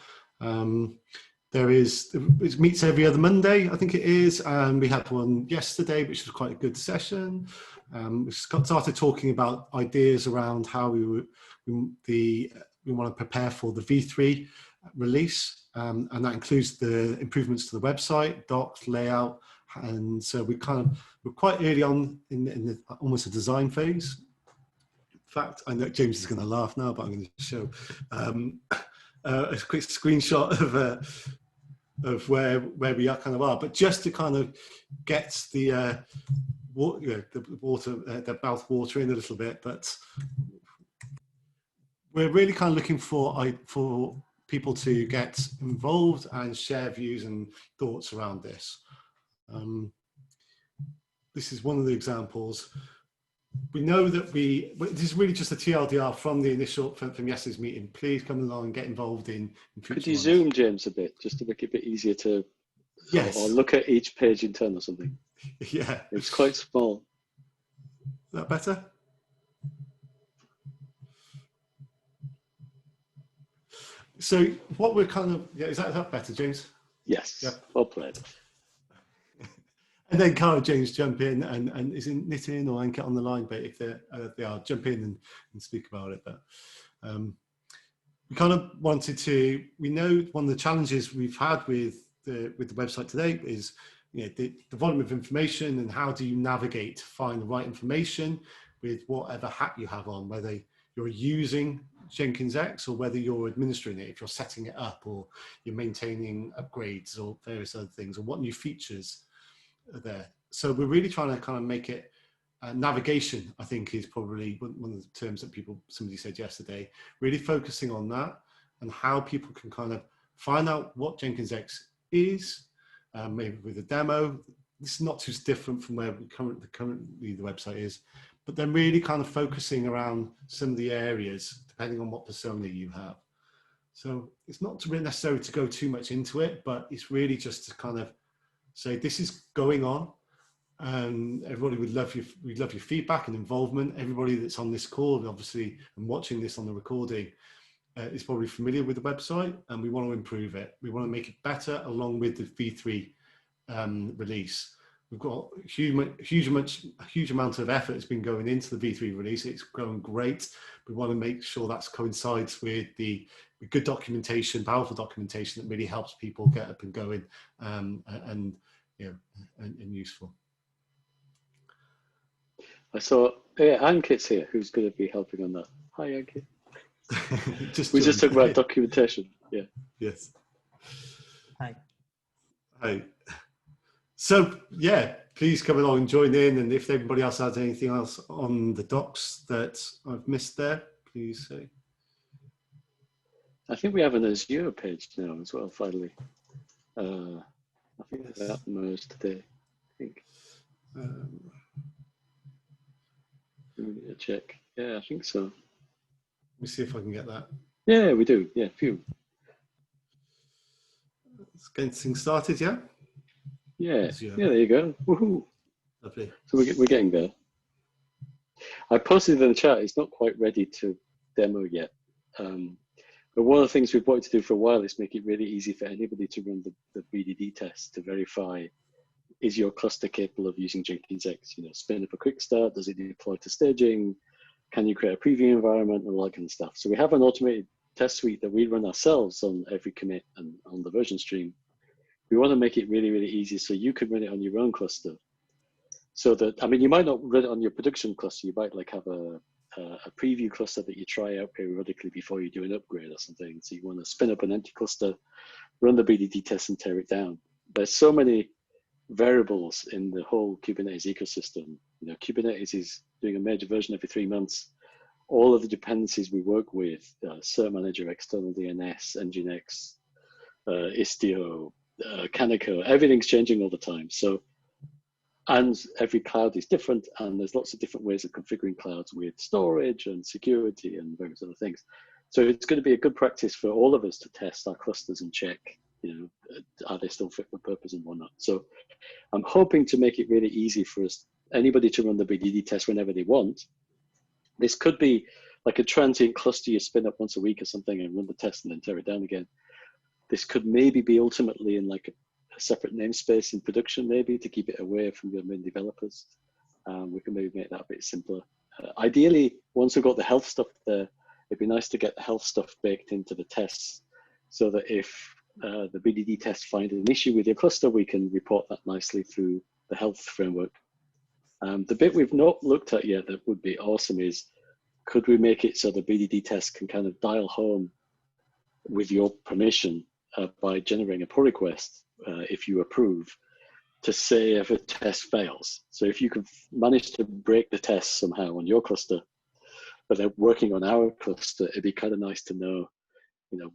It meets every other Monday, I think it is, and we had one yesterday, which was quite a good session. We started talking about ideas around how we want to prepare for the V3 release, and that includes the improvements to the website, docs, layout, and so we're quite early on in almost a design phase. In fact, I know James is going to laugh now, but I'm going to show a quick screenshot of where we are but just to kind of get the mouth water in a little bit, but we're really kind of looking for people to get involved and share views and thoughts around this. This is one of the examples. We know that this is really just a TLDR from the initial, from yesterday's meeting. Please come along and get involved in future Could you ones. zoom, James, a bit, just to make it a bit easier to, or look at each page in turn or something? Yeah. It's quite small. Is that better? So what we're is that better, James? Yes, yep. Well played. And then Cara, James jump in, and is it Nitin or Ankit on the line? But if they are, jump in and speak about it. But we kind of wanted to. We know one of the challenges we've had with the website today is the volume of information, and how do you navigate to find the right information with whatever hat you have on, whether you're using Jenkins X or whether you're administering it, if you're setting it up or you're maintaining upgrades or various other things, or what new features are there. So we're really trying to kind of make it navigation, I think, is probably one of the terms that somebody said yesterday, really focusing on that and how people can kind of find out what Jenkins X is, maybe with a demo. This is not too different from where currently the website is, but then really kind of focusing around some of the areas depending on what persona you have. So it's not really necessary to go too much into it, but it's really just to kind of say this is going on, and everybody we'd love your feedback and involvement. Everybody that's on this call, obviously, and watching this on the recording, is probably familiar with the website, and we want to improve it. We want to make it better along with the V3 release. We've got a huge amount of effort has been going into the V3 release. It's going great. We want to make sure that coincides with the good documentation, powerful documentation that really helps people get up and going, and useful. I saw Ankit's here, who's going to be helping on that. Hi, Ankit. We just talked about documentation. Yeah. Yes. Hi. Hi. So yeah, please come along and join in. And if anybody else has anything else on the docs that I've missed there, please say. I think we have an Azure page now as well, finally. I think that merged today. think. Let me check. Yeah, I think so. Let me see if I can get that. Yeah, we do. Yeah, phew. Let's get things started, yeah? Yeah, there you go. Woohoo. Lovely. So we're getting there. I posted in the chat, it's not quite ready to demo yet. But one of the things we've wanted to do for a while is make it really easy for anybody to run the BDD test to verify, is your cluster capable of using Jenkins X? You know, spin up a quick start, does it deploy to staging? Can you create a preview environment and all that kind of stuff? So we have an automated test suite that we run ourselves on every commit and on the version stream. We want to make it really, really easy so you can run it on your own cluster. So that, I mean, you might not run it on your production cluster. You might like have a preview cluster that you try out periodically before you do an upgrade or something. So you want to spin up an empty cluster, run the BDD test and tear it down. There's so many variables in the whole Kubernetes ecosystem. You know, Kubernetes is doing a major version every 3 months. All of the dependencies we work with, Cert Manager, external DNS, Nginx, Istio, Canico, everything's changing all the time. So, and every cloud is different, and there's lots of different ways of configuring clouds with storage and security and various other things. So it's going to be a good practice for all of us to test our clusters and check, you know, are they still fit for purpose and whatnot. So I'm hoping to make it really easy for us, anybody to run the BDD test whenever they want. This could be like a transient cluster you spin up once a week or something and run the test and then tear it down again. This could maybe be ultimately in like a separate namespace in production, maybe to keep it away from your main developers. We can maybe make that a bit simpler. Ideally, once we've got the health stuff there, it'd be nice to get the health stuff baked into the tests so that if the BDD test find an issue with your cluster, we can report that nicely through the health framework. The bit we've not looked at yet that would be awesome is, could we make it so the BDD test can kind of dial home with your permission by generating a pull request, if you approve, to say if a test fails. So if you could manage to break the test somehow on your cluster, but they're working on our cluster, it'd be kind of nice to know, you know,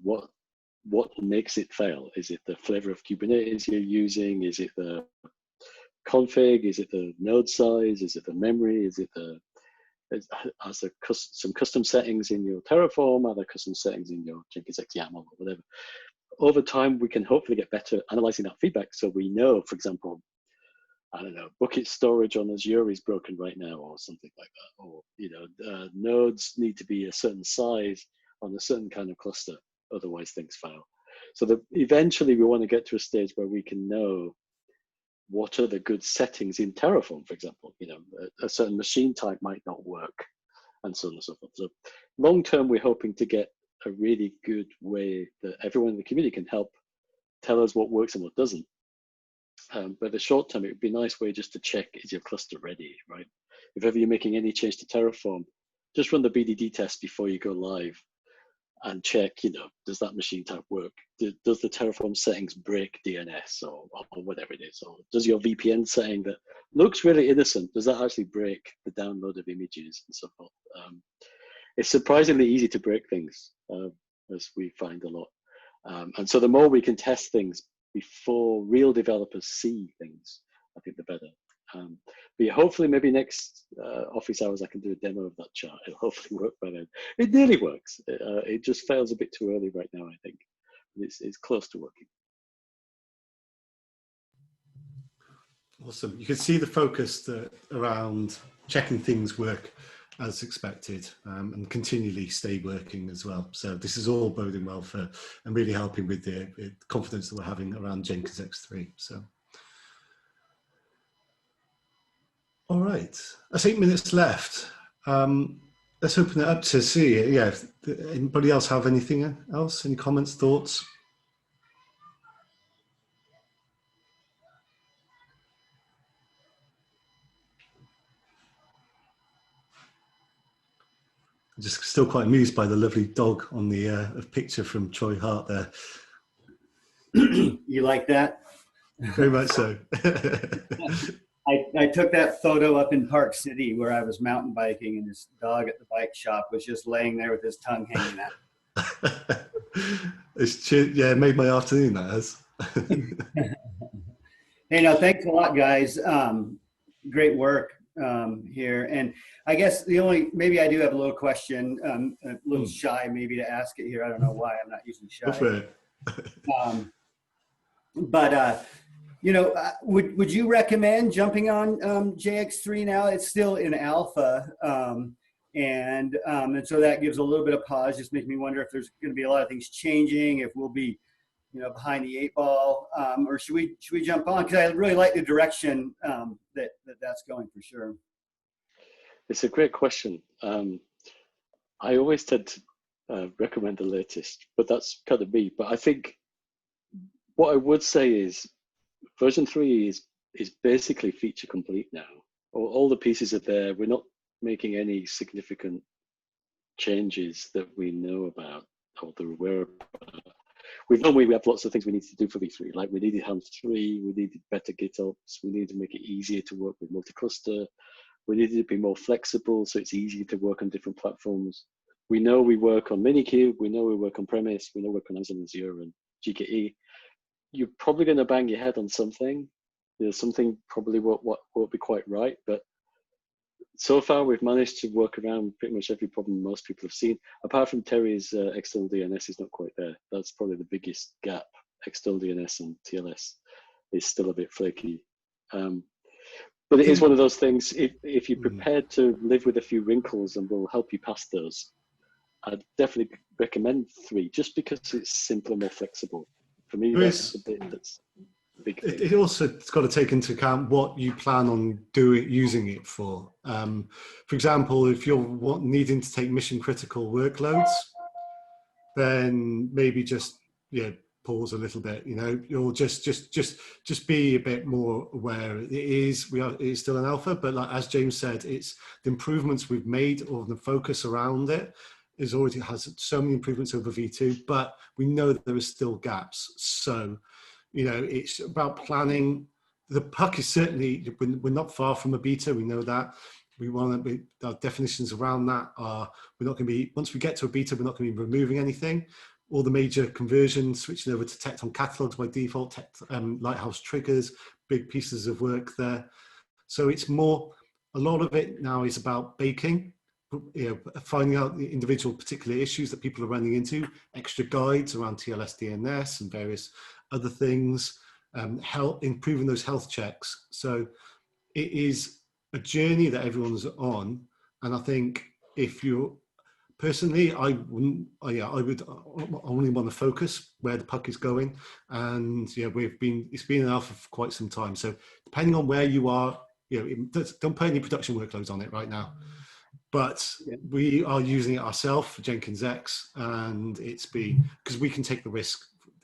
what makes it fail. Is it the flavor of Kubernetes you're using? Is it the config? Is it the node size? Is it the memory? Is it the, are there some custom settings in your Terraform? Are there custom settings in your Jenkins X YAML or whatever? Over time, we can hopefully get better analyzing that feedback. So we know, for example, I don't know, bucket storage on Azure is broken right now or something like that. Or, you know, nodes need to be a certain size on a certain kind of cluster, otherwise things fail. So that eventually we want to get to a stage where we can know what are the good settings in Terraform, for example. You know, a certain machine type might not work, and so on and so forth. So long term, we're hoping to get a really good way that everyone in the community can help tell us what works and what doesn't. But the short term, it would be a nice way just to check, is your cluster ready, right? If ever you're making any change to Terraform, just run the BDD test before you go live and check, you know, does that machine type work? Does the Terraform settings break DNS or whatever it is? Or does your VPN setting that looks really innocent, does that actually break the download of images and so forth? It's surprisingly easy to break things, as we find a lot. And so the more we can test things before real developers see things, I think the better. But yeah, hopefully maybe next office hours I can do a demo of that chart. It'll hopefully work by then. It nearly works. It just fails a bit too early right now, I think. It's close to working. Awesome. You can see the focus around checking things work as expected, and continually stay working as well. So this is all boding well for and really helping with the confidence that we're having around Jenkins X3. So, all right, that's 8 minutes left. Let's open it up to see. Yeah, anybody else have anything else? Any comments, thoughts? I'm just still quite amused by the lovely dog on the picture from Troy Hart there. You like that? Very much so. I took that photo up in Park City where I was mountain biking, and this dog at the bike shop was just laying there with his tongue hanging out. Yeah, it made my afternoon, that has. Hey, no, thanks a lot, guys. Great work here. And I guess maybe I do have a little question, a little shy maybe to ask it here. I don't know why, I'm not usually shy. Go for it. Would you recommend jumping on JX3 now? It's still in alpha. And so that gives a little bit of pause, just makes me wonder if there's going to be a lot of things changing, if we'll be behind the 8 ball, or should we jump on? Because I really like the direction that's going for sure. It's a great question. I always tend to recommend the latest, but that's kind of me. But I think what I would say is version 3 is basically feature complete now. All the pieces are there. We're not making any significant changes that we know about or that we're aware about. We have lots of things we need to do for v3, like we needed Helm 3, we needed better GitOps, we needed to make it easier to work with multi-cluster, we needed to be more flexible so it's easier to work on different platforms. We know we work on Minikube, we know we work on Premise, we know we work on Amazon Azure and GKE. You're probably going to bang your head on something. Something probably won't be quite right, but so far we've managed to work around pretty much every problem most people have seen. Apart from Terry's external DNS is not quite there. That's probably the biggest gap. External DNS and TLS is still a bit flaky. But it is one of those things, if you're prepared to live with a few wrinkles and will help you past those, I'd definitely recommend 3, just because it's simpler, more flexible. For me, that's the bit that's big thing. It also has got to take into account what you plan on using it for. For example, if you're needing to take mission critical workloads, then maybe just pause a little bit. You'll just be a bit more aware. It is still an alpha, but like as James said, it's the improvements we've made or the focus around it has so many improvements over v2, but we know that there are still gaps. So it's about planning. The puck is certainly, we're not far from a beta, we know that. Our definitions around that are, we're not going to be, once we get to a beta, we're not going to be removing anything. All the major conversions, switching over to Tecton catalogs by default, Lighthouse triggers, big pieces of work there. So it's more, a lot of it now is about baking, finding out the individual particular issues that people are running into, extra guides around TLS, DNS and various other things, improving those health checks. So it is a journey that everyone's on. And I think if you're, personally, I would only want to focus where the puck is going. And it's been an alpha for quite some time. So depending on where you are, don't put any production workloads on it right now. But we are using it ourselves for Jenkins X, and it's been, because we can take the risk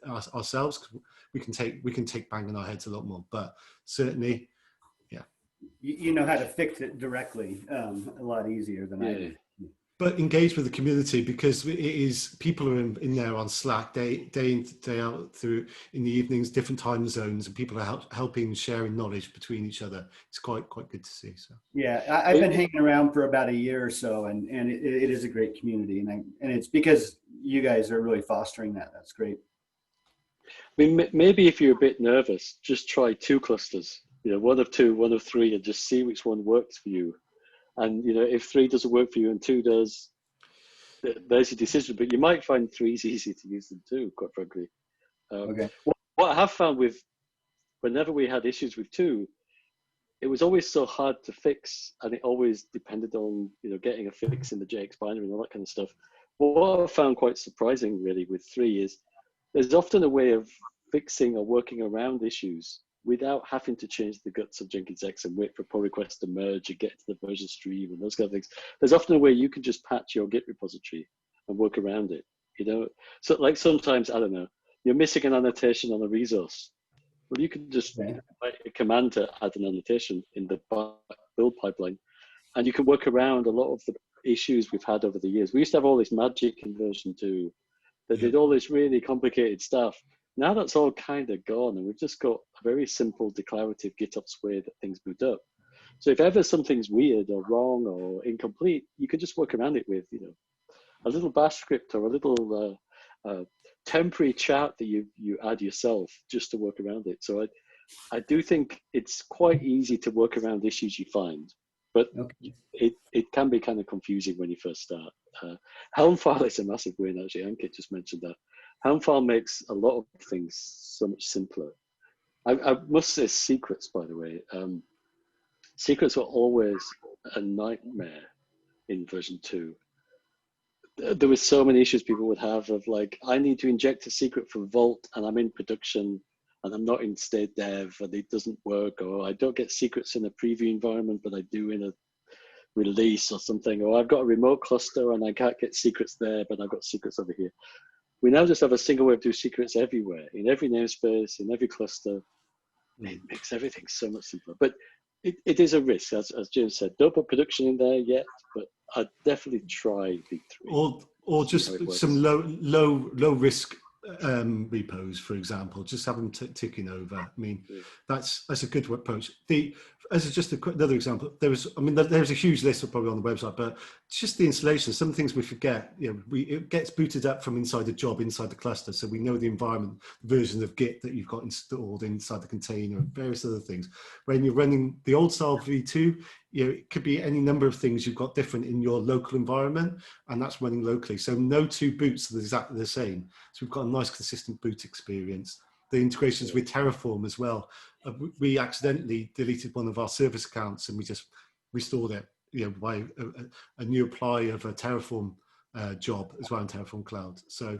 ourselves. We can take banging our heads a lot more, but certainly, you know how to fix it directly a lot easier than I do. But engage with the community, because it is, people are in there on Slack day in, day out, through in the evenings, different time zones, and people are helping, sharing knowledge between each other. It's quite good to see. So I've been hanging around for about a year or so, and it is a great community, and it's because you guys are really fostering that. That's great. I mean, maybe if you're a bit nervous, just try 2 clusters. One of 2, one of 3, and just see which one works for you. And if 3 doesn't work for you and 2 does, there's your decision. But you might find 3 is easy to use than 2, quite frankly. Okay. What I have found whenever we had issues with 2, it was always so hard to fix, and it always depended on getting a fix in the JX binary and all that kind of stuff. What I found quite surprising, really, with 3 is there's often a way of fixing or working around issues without having to change the guts of Jenkins X and wait for pull requests to merge and get to the version stream and those kind of things. There's often a way you can just patch your Git repository and work around it, So like sometimes, I don't know, you're missing an annotation on a resource. Well, you can just write a command to add an annotation in the build pipeline, and you can work around a lot of the issues we've had over the years. We used to have all this magic in version 2 that did all this really complicated stuff. Now that's all kind of gone, and we've just got a very simple declarative GitOps way that things boot up. So if ever something's weird or wrong or incomplete, you can just work around it with, a little bash script or a little temporary chart that you add yourself just to work around it. So I do think it's quite easy to work around issues you find, but Okay. it can be kind of confusing when you first start. Helm file is a massive win, actually. Ankit just mentioned that. Helm file makes a lot of things so much simpler. I must say secrets, by the way. Secrets were always a nightmare in version 2. There were so many issues people would have of like, I need to inject a secret from Vault and I'm in production and I'm not in state dev and it doesn't work, or I don't get secrets in a preview environment, but I do in a release or something, or I've got a remote cluster and I can't get secrets there, but I've got secrets over here. We now just have a single way to do secrets everywhere, in every namespace, in every cluster. It makes everything so much simpler. But it is a risk, as James said. Don't put production in there yet, but I'd definitely try V3. Or just some low risk repos, for example. Just have them ticking over. I mean, that's a good approach. Just another example, there's a huge list probably on the website, but just the installation. Some things we forget. It gets booted up from inside the job, inside the cluster, so we know the environment version of Git that you've got installed inside the container, and various other things. When you're running the old style V2, it could be any number of things you've got different in your local environment, and that's running locally. So no two boots are exactly the same. So we've got a nice consistent boot experience. The integrations with Terraform as well. We accidentally deleted one of our service accounts and we just restored it, by a new apply of a Terraform job as well in Terraform Cloud. So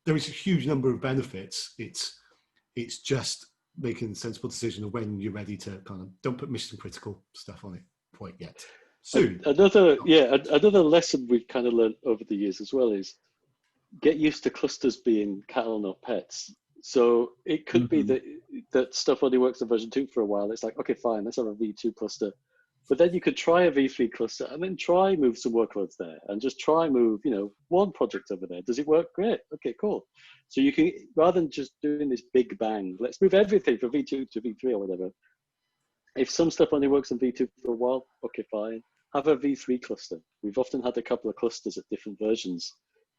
there is a huge number of benefits. It's just making a sensible decision of when you're ready to don't put mission critical stuff on it quite yet. Soon. Another lesson we've kind of learned over the years as well is get used to clusters being cattle, not pets. So it could be that stuff only works in version 2 for a while. It's like, okay, fine, let's have a V2 cluster. But then you could try a V3 cluster and then try move some workloads there and just try move, one project over there. Does it work? Great. Okay, cool. So you can, rather than just doing this big bang, let's move everything from V2 to V3 or whatever. If some stuff only works in V2 for a while, okay, fine. Have a V3 cluster. We've often had a couple of clusters at different versions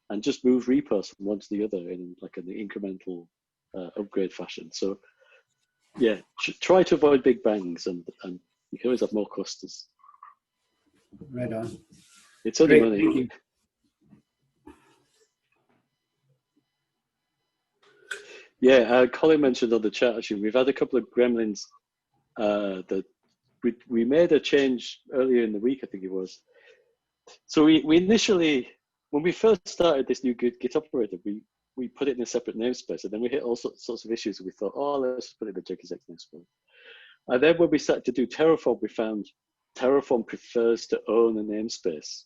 and just move repos from one to the other in like an incremental upgrade fashion. So yeah, try to avoid big bangs and you can always have more clusters. Right on. It's only Great, money. thank you. Yeah, Colin mentioned on the chat, actually, we've had a couple of gremlins that we made a change earlier in the week, I think it was. So we initially, when we first started this new Git operator, we put it in a separate namespace, and then we hit all sorts of issues, and we thought, oh, let's just put it in the Jenkins X namespace. And then when we started to do Terraform, we found Terraform prefers to own a namespace,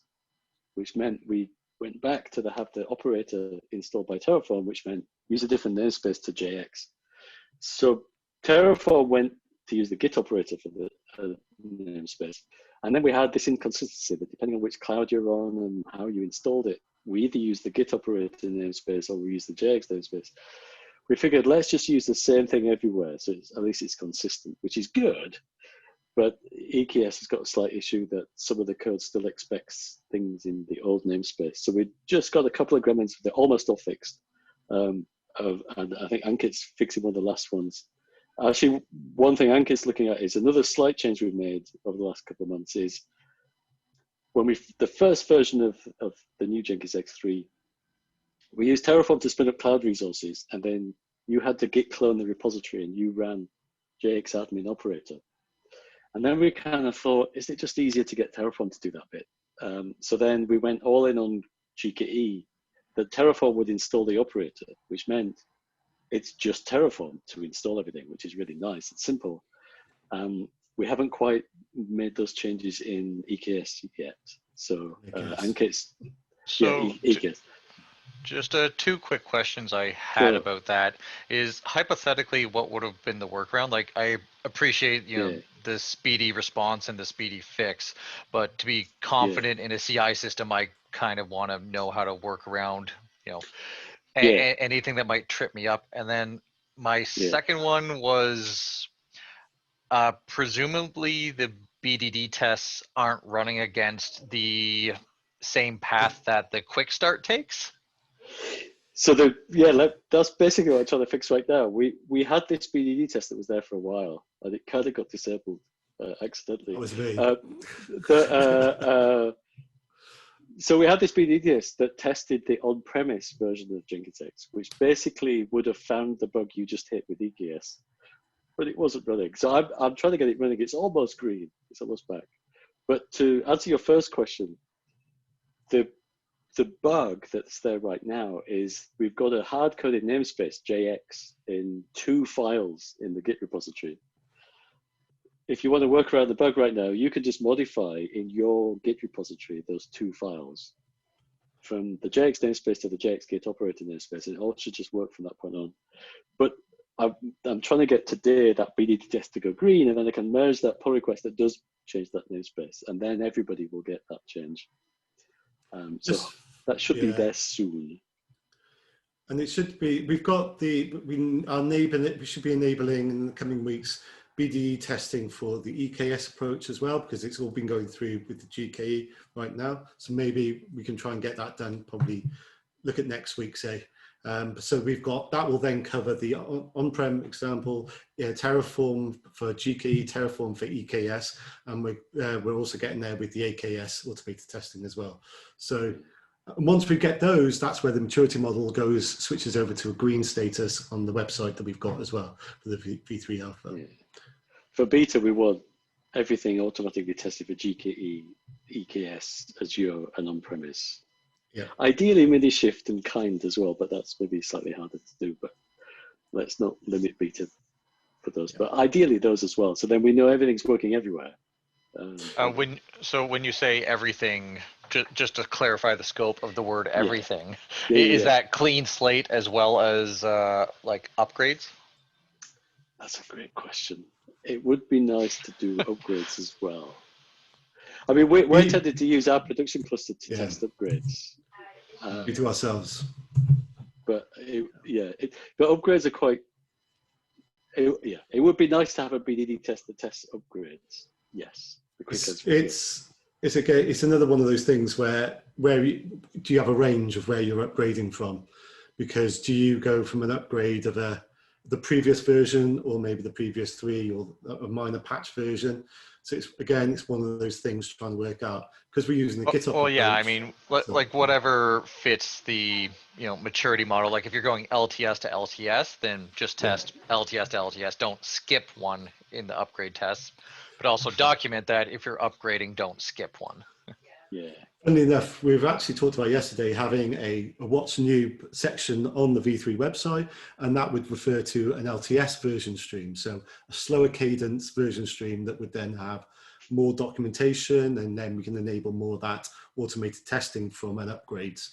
which meant we went back to have the operator installed by Terraform, which meant use a different namespace to JX. So Terraform went to use the Git operator for the namespace. And then we had this inconsistency that depending on which cloud you're on and how you installed it, we either use the Git operator namespace or we use the JX namespace. We figured, let's just use the same thing everywhere. So at least it's consistent, which is good. But EKS has got a slight issue that some of the code still expects things in the old namespace. So we just got a couple of gremlins. They're almost all fixed. And I think Ankit's fixing one of the last ones. Actually, one thing Ankit's looking at is another slight change we've made over the last couple of months is when the first version of the new Jenkins X3, we used Terraform to spin up cloud resources, and then you had to git clone the repository and you ran JX admin operator. And then we kind of thought, is it just easier to get Terraform to do that bit? So then we went all in on GKE, that Terraform would install the operator, which meant it's just Terraform to install everything, which is really nice. It's simple. We haven't quite made those changes in EKS yet. So Ankit's, EKS. Just two quick questions I had about that is hypothetically what would have been the workaround? Like I appreciate, the speedy response and the speedy fix, but to be confident in a CI system, I kind of want to know how to work around, anything that might trip me up. And then my second one was presumably the BDD tests aren't running against the same path that the quick start takes. So that's basically what I'm trying to fix right now. We had this BDD test that was there for a while, and it kind of got disabled accidentally. That was me. So we had this BDD test that tested the on-premise version of Jenkins X, which basically would have found the bug you just hit with EKS, but it wasn't running. So I'm trying to get it running. It's almost green. It's almost back. But to answer your first question, the bug that's there right now is we've got a hard-coded namespace, JX, in 2 files in the Git repository. If you want to work around the bug right now, you can just modify in your Git repository those 2 files from the JX namespace to the JX Git operator namespace, and it all should just work from that point on. But I'm trying to get today that BDD test to go green, and then I can merge that pull request that does change that namespace, and then everybody will get that change. So that should be there soon. And it should be, we should be enabling in the coming weeks BDD testing for the EKS approach as well, because it's all been going through with the GKE right now. So maybe we can try and get that done, probably look at next week, say. So we've got, that will then cover the on-prem example, Terraform for GKE, Terraform for EKS, and we're also getting there with the AKS automated testing as well. So once we get those, that's where the maturity model switches over to a green status on the website that we've got as well for the V3 Alpha. Yeah. For beta, we want everything automatically tested for GKE, EKS, Azure, and on-premise. Yeah. Ideally, Minishift and Kind as well, but that's maybe slightly harder to do. But let's not limit beta for those. Yeah. But ideally, those as well. So then we know everything's working everywhere. When you say everything, just to clarify the scope of the word everything, is that clean slate as well as like upgrades? That's a great question. It would be nice to do upgrades as well. I mean, we're tempted to use our production cluster to test upgrades. We do ourselves. But but upgrades are quite. It would be nice to have a BDD test that tests upgrades. Yes. It's another one of those things where do you have a range of where you're upgrading from? Because do you go from an upgrade of the previous version, or maybe the previous 3, or a minor patch version? So it's one of those things trying to work out, because we're using the GitHub approach. I mean, like whatever fits the maturity model. Like if you're going LTS to LTS, then just test LTS to LTS. Don't skip one in the upgrade tests, but also document that if you're upgrading, don't skip one. Yeah. Funnily enough, we've actually talked about yesterday having a what's new section on the V3 website, and that would refer to an LTS version stream. So a slower cadence version stream that would then have more documentation, and then we can enable more of that automated testing from an upgrades.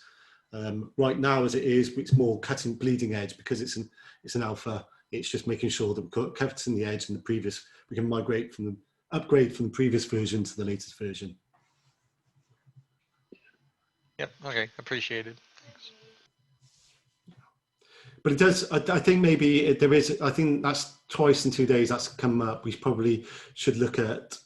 Right now, as it is, it's more bleeding edge, because it's an alpha. It's just making sure that we've got cutting the edge, and we can migrate from upgrade from the previous version to the latest version. Yep. Okay. Appreciated. Thanks. But it does. I think maybe there is. I think that's twice in 2 days that's come up. We probably should look at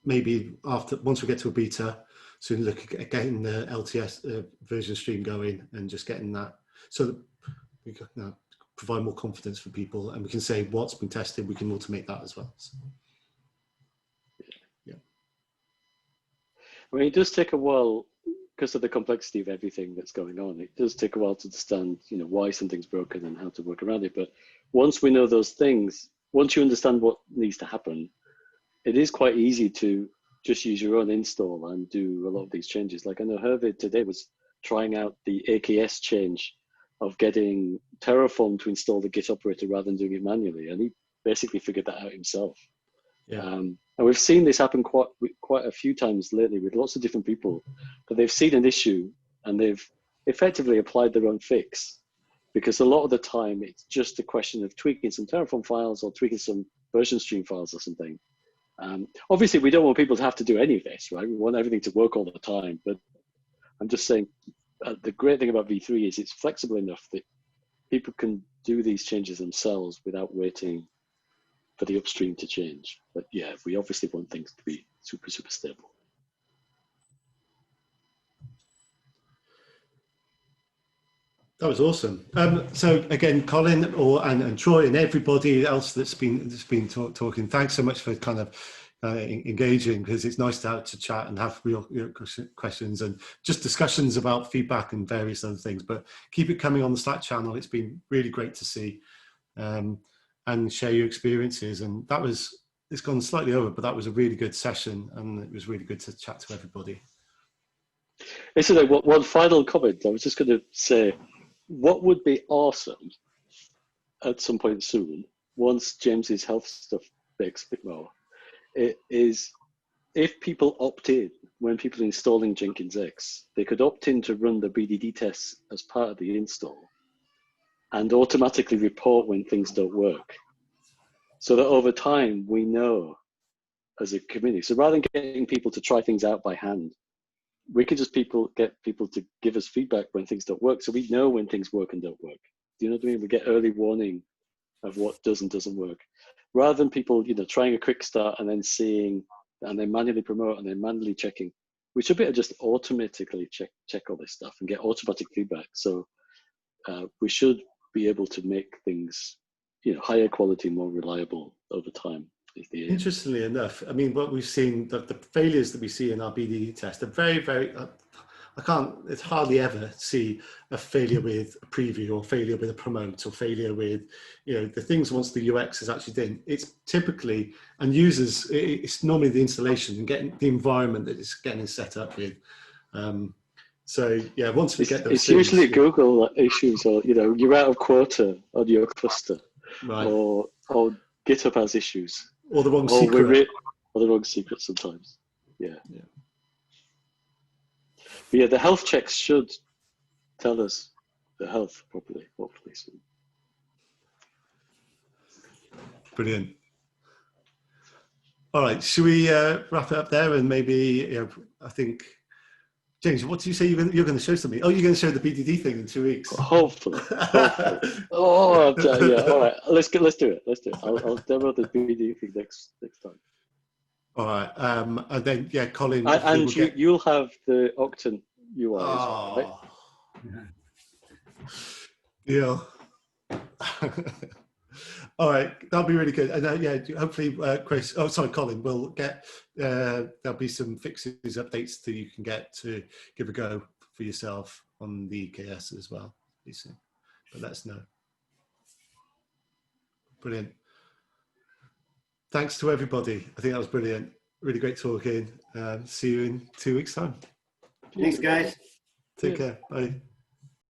maybe once we get to a beta, so look at getting the LTS version stream going and just getting that, so that we can provide more confidence for people, and we can say what's been tested. We can automate that as well. So, yeah. I mean, it does take a while. Because of the complexity of everything that's going on, it does take a while to understand, why something's broken and how to work around it. But once we know those things, once you understand what needs to happen, it is quite easy to just use your own install and do a lot of these changes. Like I know Hervid today was trying out the AKS change of getting Terraform to install the Git operator rather than doing it manually, and he basically figured that out himself. Yeah. And we've seen this happen quite a few times lately with lots of different people, that they've seen an issue and they've effectively applied their own fix, because a lot of the time it's just a question of tweaking some Terraform files or tweaking some version stream files or something. Obviously, we don't want people to have to do any of this, right? We want everything to work all the time. But I'm just saying the great thing about V3 is it's flexible enough that people can do these changes themselves without waiting for the upstream to change. But yeah, we obviously want things to be super, super stable. That was awesome. So again, Colin and Troy and everybody else that's been talking, thanks so much for kind of engaging, because it's nice to chat and have real questions and just discussions about feedback and various other things. But keep it coming on the Slack channel. It's been really great to see and share your experiences. And it's gone slightly over, but that was a really good session, and it was really good to chat to everybody. Listen, one final comment. I was just going to say, what would be awesome at some point soon, once James's health stuff makes a bit more, it is if people opt in, when people are installing Jenkins X, they could opt in to run the BDD tests as part of the install and automatically report when things don't work. So that over time, we know as a community. So rather than getting people to try things out by hand, we could just get people to give us feedback when things don't work, so we know when things work and don't work. Do you know what I mean? We get early warning of what does and doesn't work, rather than people, trying a quick start and then seeing, and then manually promote and then manually checking. We should be able to just automatically check all this stuff and get automatic feedback. So we should be able to make things, higher quality, more reliable over time. Interestingly enough, I mean, what we've seen, the failures that we see in our BDD test are very, very, it's hardly ever see a failure with a preview or failure with a promote or failure with, the things once the UX is actually done. It's typically, and users, it's normally the installation and getting the environment that it's getting set up with. So yeah, once we get those it's things, usually Google issues, or, you're out of quota on your cluster, right. or GitHub has issues. Or the wrong secret. Or the wrong secret sometimes. Yeah. But yeah, the health checks should tell us the health properly, hopefully soon. Brilliant. All right, should we wrap it up there? And maybe, I think, James, what did you say you're going to show something? Oh, you're going to show the BDD thing in 2 weeks. Hopefully. Oh, yeah. All right, let's do it. I'll demo the BDD thing next time. All right, and then Colin. And you'll have the Octane UI as well, right? Yeah. All right, that'll be really good. And hopefully, Colin, we'll get, there'll be some fixes, updates that you can get to give a go for yourself on the EKS as well. But let us know. Brilliant. Thanks to everybody. I think that was brilliant. Really great talking. See you in 2 weeks' time. Thanks, guys. Take care. Bye.